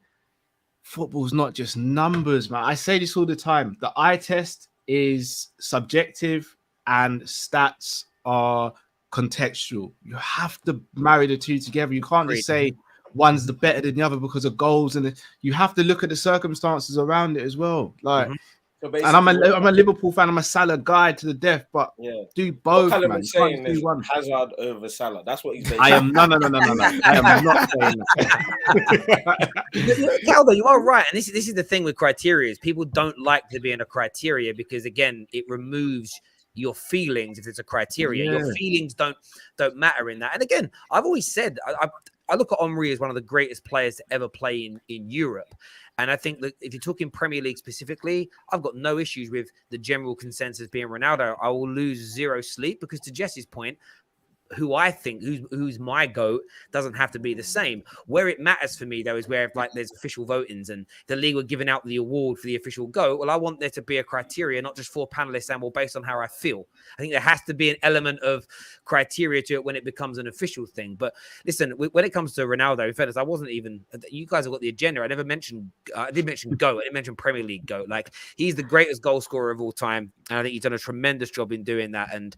Football's not just numbers, man. I say this all the time. The eye test is subjective and stats are contextual. You have to marry the two together. You can't just say one's the better than the other because of goals, and you have to look at the circumstances around it as well. Like, So and I'm a Liverpool fan. I'm a Salah guy to the death, but do both, what man. Is saying is Hazard over Salah. That's what he's basically. I am no. I am not saying that. Caldo, you are right, and this is the thing with criteria is people don't like to be in a criteria because again, it removes your feelings if it's a criteria. Your feelings don't matter in that. And again, I've always said I look at Henry as one of the greatest players to ever play in Europe. And I think that if you're talking Premier League specifically, I've got no issues with the general consensus being Ronaldo. I will lose zero sleep because to Jesse's point, who I think who's my GOAT doesn't have to be the same. Where it matters for me though is where like there's official votings and the league were giving out the award for the official GOAT. Well, I want there to be a criteria, not just 4 panelists and well based on how I feel. I think there has to be an element of criteria to it when it becomes an official thing. But listen, when it comes to Ronaldo, in fairness, I wasn't even. You guys have got the agenda. I never mentioned. I did mention GOAT. I didn't mention Premier League GOAT. Like he's the greatest goal scorer of all time, and I think he's done a tremendous job in doing that. And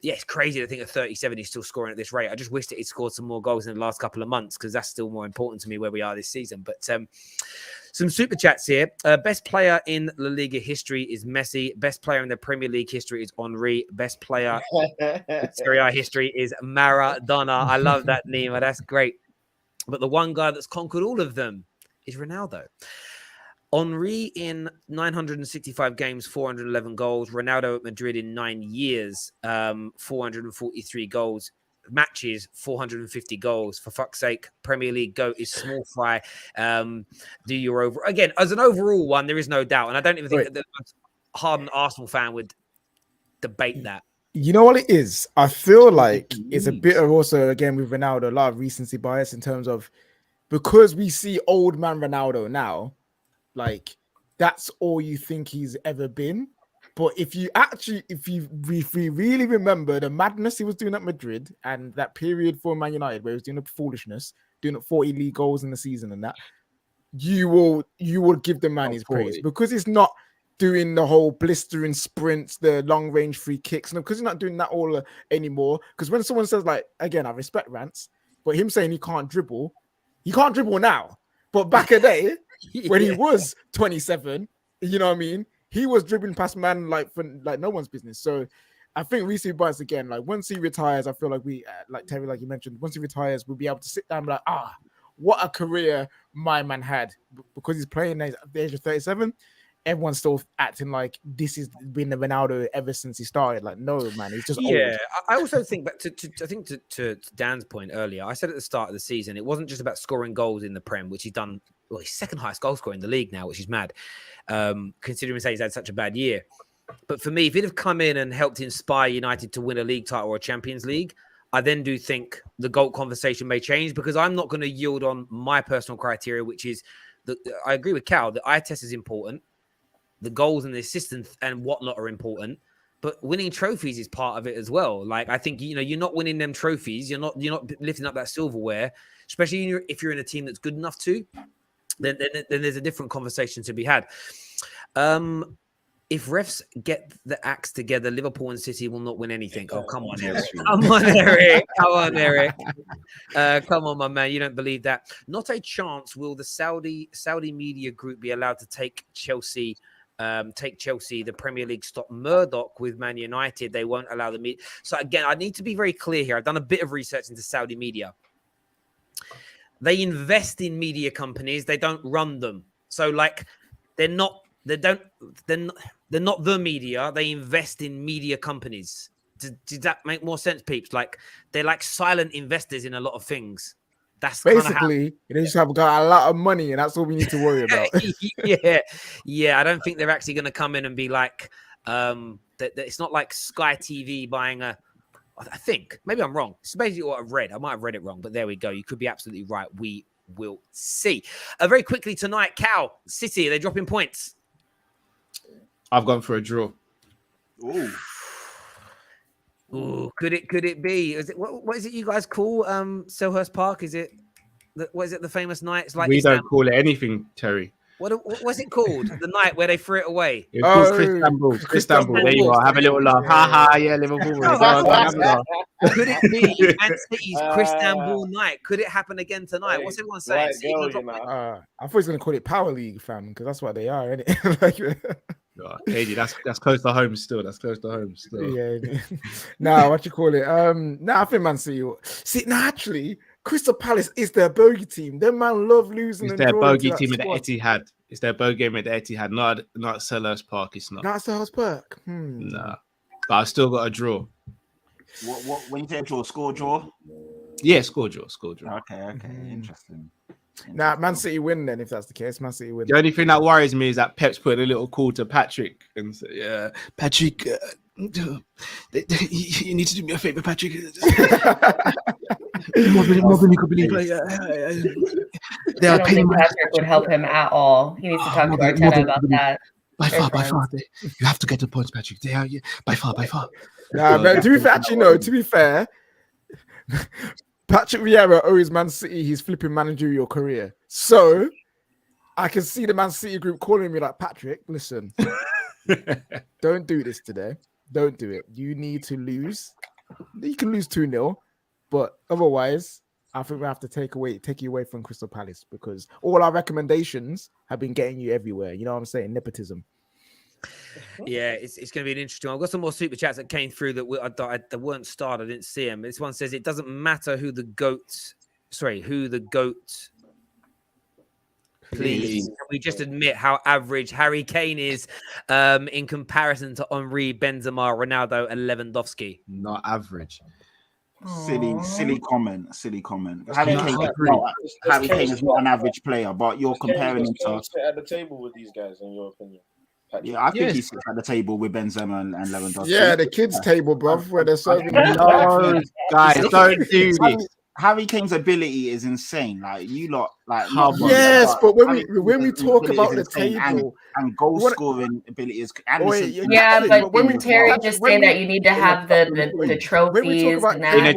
it's crazy to think at 37 he's still scoring at this rate. I just wish that he'd scored some more goals in the last couple of months because that's still more important to me where we are this season. But some super chats here. Best player in La Liga history is Messi. Best player in the Premier League history is Henry. Best player in Serie A history is Maradona. I love that, Nima. That's great. But the one guy that's conquered all of them is Ronaldo. Henry in 965 games, 411 goals. Ronaldo at Madrid in 9 years, 443 goals. Matches, 450 goals. For fuck's sake, Premier League GOAT is small fry. Do your over again as an overall one, there is no doubt, and I don't even think that the hardened Arsenal fan would debate that. You know what it is? I feel like it's a bit of also again with Ronaldo, a lot of recency bias in terms of because we see old man Ronaldo now, like that's all you think he's ever been. But if you really remember the madness he was doing at Madrid and that period for Man United where he was doing the foolishness, doing 40 league goals in the season and that, you will give the man his praise because he's not doing the whole blistering sprints, the long range free kicks, and because he's not doing that all anymore. Because when someone says like, again, I respect rants, but him saying he can't dribble now. But back a day, when he Yeah. was 27, you know what I mean? He was dribbling past man like for like no one's business. So I think Reece Barnes again, like once he retires, I feel like we like Terry, like you mentioned, once he retires, we'll be able to sit down and be like, what a career my man had. Because he's playing at the age of 37. Everyone's still acting like this has been the Ronaldo ever since he started. Like, no, man, he's just old. I also think that to Dan's point earlier, I said at the start of the season, it wasn't just about scoring goals in the Prem, which he's done. Well, he's second highest goal scorer in the league now, which is mad, considering he's had such a bad year. But for me, if he'd have come in and helped inspire United to win a league title or a Champions League, I then do think the GOAT conversation may change, because I'm not going to yield on my personal criteria, which is I agree with Cal, the eye test is important. The goals and the assists and whatnot are important, but winning trophies is part of it as well. Like, I think, you're not winning them trophies. You're not lifting up that silverware, especially if you're in a team that's good enough to, then there's a different conversation to be had. If refs get the acts together, Liverpool and City will not win anything. Oh, come on, Eric. Come on, Eric. Come on, Eric. Come on, my man. You don't believe that. Not a chance will the Saudi media group be allowed to take Chelsea, the Premier League stop Murdoch with Man United. They won't allow the media. So again, I need to be very clear here. I've done a bit of research into Saudi media. They invest in media companies. They don't run them. So like, they're not the media. They invest in media companies. Did that make more sense, peeps? Like, they're like silent investors in a lot of things. That's basically, they just have got a lot of money, and that's all we need to worry about. Yeah. I don't think they're actually going to come in and be like, that it's not like Sky TV buying a. I think maybe I'm wrong. It's basically what I've read. I might have read it wrong, but there we go. You could be absolutely right. We will see. Very quickly tonight, Cal, City, they're dropping points. I've gone for a draw. Ooh, could it be? Is it what is it you guys call Selhurst Park? Is it what is it, the famous night? It's like we don't call it anything, Terry. What was it called? The night where they threw it away. It's called Cristanbul. There you are. Have a little laugh. Ha ha. Yeah, Liverpool. Could it be Man City's Cristanbul night? Could it happen again tonight? What's everyone saying? I thought he was going to call it Power League, fam, because that's what they are, isn't it? KG, that's close to home still. Yeah. Nah, what you call it? I think Man City. See, actually, Crystal Palace is their bogey team. Them man love losing. It's their bogey team at the Etihad. It's their bogey game at the Etihad, not Selhurst Park. It's not. Not Selhurst Park. Nah, but I've still got a draw. What when you say draw, score draw? Yeah, score draw. Okay, interesting. Nah, Man City win then. If that's the case, Man City win. The only thing that worries me is that Pep's putting a little call to Patrick and say, "Yeah, Patrick, you need to do me a favor, Patrick." More than you could believe. They are paying. Patrick would help him at all. He needs to talk to Arteta about that. By far, you have to get the points, Patrick. They are by far. Nah, but to be fair, Patrick Vieira owes Man City his flipping managerial career. So I can see the Man City group calling me like, Patrick, listen, don't do this today. Don't do it. You need to lose. You can lose 2-0, but otherwise, I think we have to take you away from Crystal Palace, because all our recommendations have been getting you everywhere. You know what I'm saying? Nepotism. Yeah, it's going to be an interesting one. I've got some more super chats that came through that weren't starred. I didn't see them. This one says it doesn't matter who the GOAT. Please, can we just admit how average Harry Kane is in comparison to Henry, Benzema, Ronaldo, and Lewandowski? Not average. Silly comment. Harry Kane is not an average player, but you're comparing him to sit at the table with these guys, in your opinion. Yeah, I think he sits at the table with Benzema and Lewandowski. Yeah, the kids' table, bruv, where they're serving. No, guys, don't do this. Harry Kane's ability is insane. Like, you lot, like, yes, but when we talk about the table and goal scoring ability is, but when Terry just saying that you need to have the trophies and that.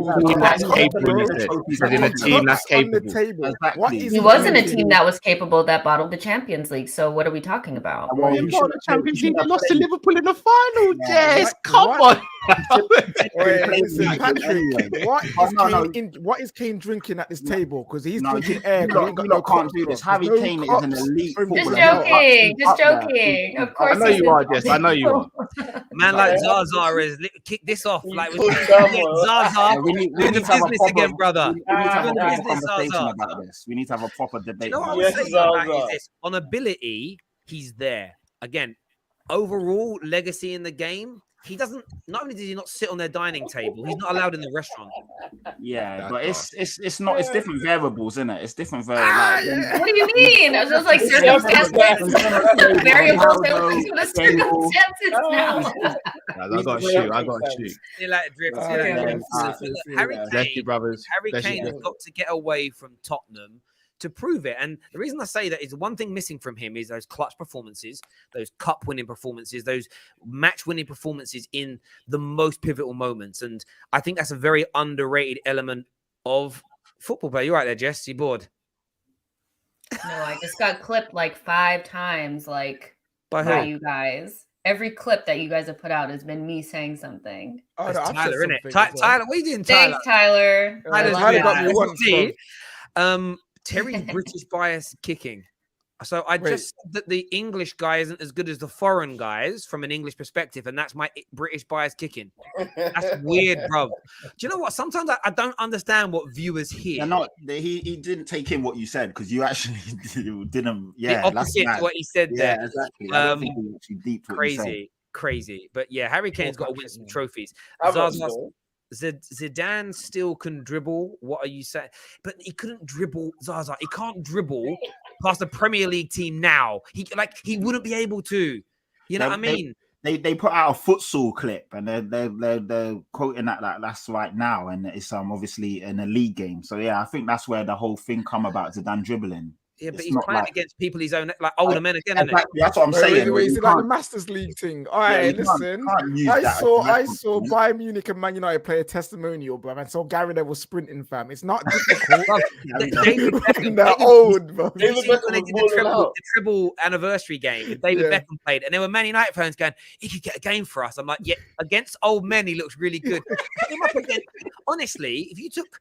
In a team that's capable. He wasn't a team that was capable that bottled the Champions League. So what are we talking about? The Champions League lost to Liverpool in the final. Yes, come on. Wait, listen, Like, Patrick, anyway. what is, No, what is Kane drinking at this table? Because he's No, drinking you air. 'cause he ain't got no can't cups, do bro. this. Harry There's no Kane is an cups elite for him to Just footballer. drink out. joking. Just Up there. joking. Of I course, I know he's you in are, Jess. I know you are. Man like Zaza is kick this off. You Like, cool Zaza, Yeah, we need doing to the have a business proper, again, brother. we need to have a Doing the proper business, conversation Zaza. about this. We need to have a proper Do debate. you know what I about was Yes, saying about Zaza. is this? On ability, he's there. Again, overall legacy in the game, he doesn't. Not only does he not sit on their dining table, he's not allowed in the restaurant. Yeah, That's but it's not. It's different variables, isn't it? It's different variables. What do you mean? It's just like It's circumstances. just Variables that Ronaldo, to the Bale. circumstances now. I got to shoot. I got to shoot. See that drift. See Okay. that drift. Yeah, Look, yeah. Harry Bless you, Kane. brothers. Harry Bless you, Kane has Jess. got to get away from Tottenham to prove it. And the reason I say that is one thing missing from him is those clutch performances, those cup winning performances, those match winning performances in the most pivotal moments. And I think that's a very underrated element of football play. You're right there, Jess. You bored? No, I just got clipped like 5 times, like By by who? you guys. Every clip that you guys have put out has been me saying something. Oh, That's no, I've said Tyler, isn't it? something as well. Tyler, what are you doing, Tyler? Thanks, Tyler. I Tyler's love Tyler doing got that. me once, See, Terry's British bias kicking. So I Wait. just said that the English guy isn't as good as the foreign guys from an English perspective, and that's my British bias kicking. That's weird, bro. Do you know what? Sometimes I don't understand what viewers hear. They're not. He didn't take in what you said because you actually didn't. The Yeah, that's opposite to mad. what he said Yeah, there. exactly. I don't think he actually deeped what you said. Crazy. But yeah, Harry Kane's got to win Patrick, some man. trophies. How much Zaza, though? Zidane still can dribble. What are you saying? But he couldn't dribble, Zaza. He can't dribble past the Premier League team now. He wouldn't be able to. You know what I mean? They put out a futsal clip and they're quoting that like that's right now, and it's obviously in a league game. So yeah, I think that's where the whole thing come about Zidane dribbling. Yeah, but It's he's not playing like- against people his own, like older men again, isn't it? Exactly, that's what I'm saying. Wait, You is it like the can't- Masters League thing? All yeah, right, you listen. can't use I that as a saw reference, man. Bayern Munich and Man United play a testimonial, bro. And saw Gary Neville sprinting, fam. It's not difficult. Bruv, David Beckham, They're David- old, bro. Did you David see when Beckham they was did balling out. the triple anniversary game and David Yeah. Beckham played, and there were Man United fans going, he could get a game for us. I'm like, yeah, against old men, he looks really good. Put him up against, honestly, if you took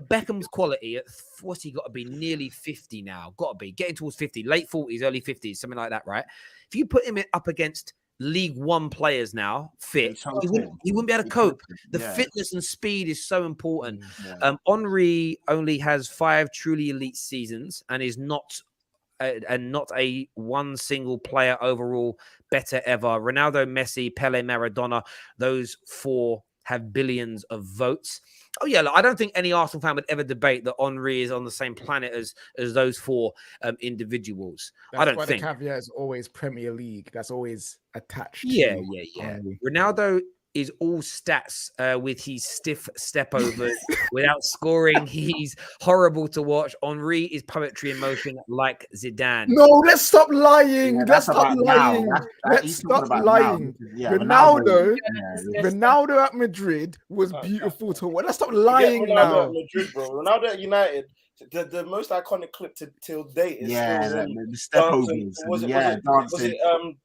Beckham's quality at what's he got to be nearly 50 now, got to be getting towards 50, late 40s, early 50s, something like that, right? If you put him up against League One players now, fit, he wouldn't be able to cope. The fitness and speed is so important. Henry only has 5 truly elite seasons and is not a one single player overall better ever. Ronaldo, Messi, Pele, Maradona, those 4 have billions of votes. Oh yeah, look, I don't think any Arsenal fan would ever debate that Henry is on the same planet as those 4 individuals. That's I don't why think. the caveat is always Premier League. That's always attached. Yeah. to Ronaldo is all stats with his stiff step overs without scoring. He's horrible to watch. Henry is poetry in motion like Zidane. No, let's stop lying. Yeah, Let's that's stop about now. lying. Let's Let's talk stop about lying. now. Yeah, Ronaldo, yeah. Ronaldo at Madrid was beautiful to watch. Let's stop Forget lying Ronaldo now. at Madrid, bro. Ronaldo at United. The most iconic clip till date is Yeah, still the step dancing. overs.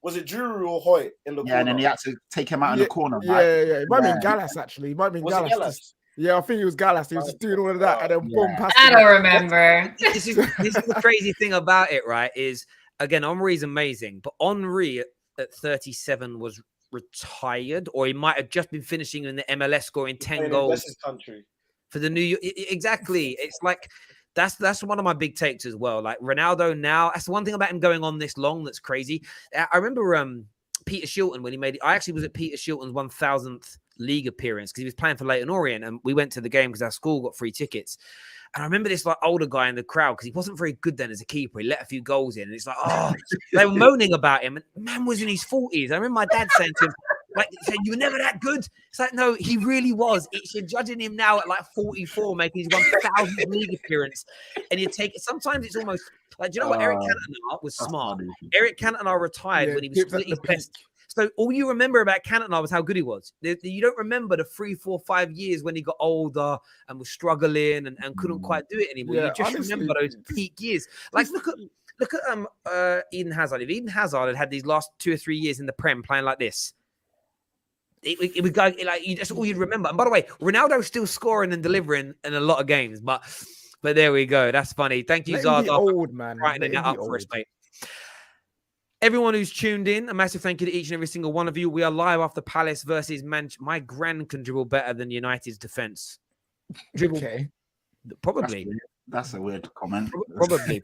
Was it Drew or Hoyt in the corner? Yeah, and then he had to take him out in the corner. Yeah, right? It might have been Gallas, actually. It might have been Was it Gallas. Gallas? Yeah, I think it was Gallas. He was just doing all of that and then boom, past I him. don't remember. This is the crazy thing about it, right? Is again, Henry's amazing, but Henry at 37 was retired, or he might have just been finishing in the MLS, scoring 10 goals That's his country. for the New York. Exactly. It's like that's one of my big takes as well. Like Ronaldo now, that's the one thing about him going on this long that's crazy. I remember Peter Shilton when he made it. I actually was at Peter Shilton's 1000th league appearance because he was playing for Leyton Orient, and we went to the game because our school got free tickets. And I remember this like older guy in the crowd because he wasn't very good then as a keeper. He let a few goals in, and it's like, oh, they were moaning about him. And man was in his 40s. I remember my dad saying to him, like, saying, "You were never that good." It's like, no, he really was. You're judging him now at like 44, making his 1000th league appearance, and you take it. Sometimes it's almost like, do you know what? Eric Cantona was smart. Eric Cantona retired when he was at his best. So all you remember about Cantona was how good he was. You don't remember the 3, 4, 5 years when he got older and was struggling and couldn't quite do it anymore. Yeah, you just remember those peak years. Like look at Eden Hazard. If Eden Hazard had these last 2 or 3 years in the Prem playing like this, it would go like that's all you'd remember. And by the way, Ronaldo's still scoring and delivering in a lot of games, but there we go. That's funny. Thank you, Let him be Zaza, old, man. brightening Let that him be up for us, old. mate. Everyone who's tuned in, a massive thank you to each and every single one of you. We are live after Palace versus My gran can dribble better than United's defense. Dribble, Okay. probably. That's a weird comment. Probably.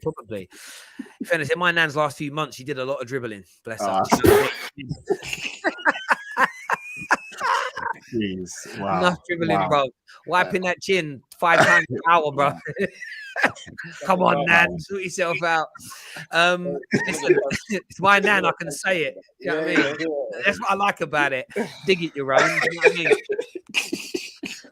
In fairness, in my nan's last few months, she did a lot of dribbling. Bless her. Jeez, wow. Enough dribbling, Wow. bro. Wiping that chin 5 times an hour, bro. Come on, Nan, sort yourself out. Listen, it's my Nan, I can say it. You know what I mean? That's what I like about it. Dig it your own. You know what I mean?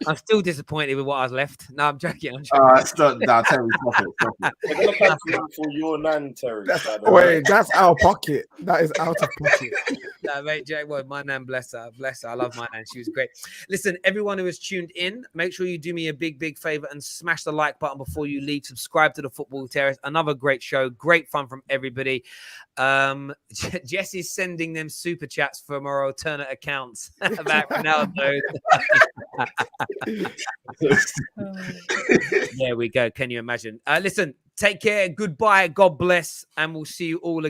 I'm still disappointed with what I was left. No, I'm joking. Stop, Terry, stop it. They're gonna come for your nan, Terry. Wait, that's out of pocket. That is out of pocket. No, mate, Jake, well, my nan, bless her. I love my nan. She was great. Listen, everyone who has tuned in, make sure you do me a big favor and smash the like button before you leave. Subscribe to the Football Terrace. Another great show. Great fun from everybody. Jesse's sending them super chats from our alternate accounts about Ronaldo. There we go. Can you imagine? Listen, take care. Goodbye. God bless. And we'll see you all again.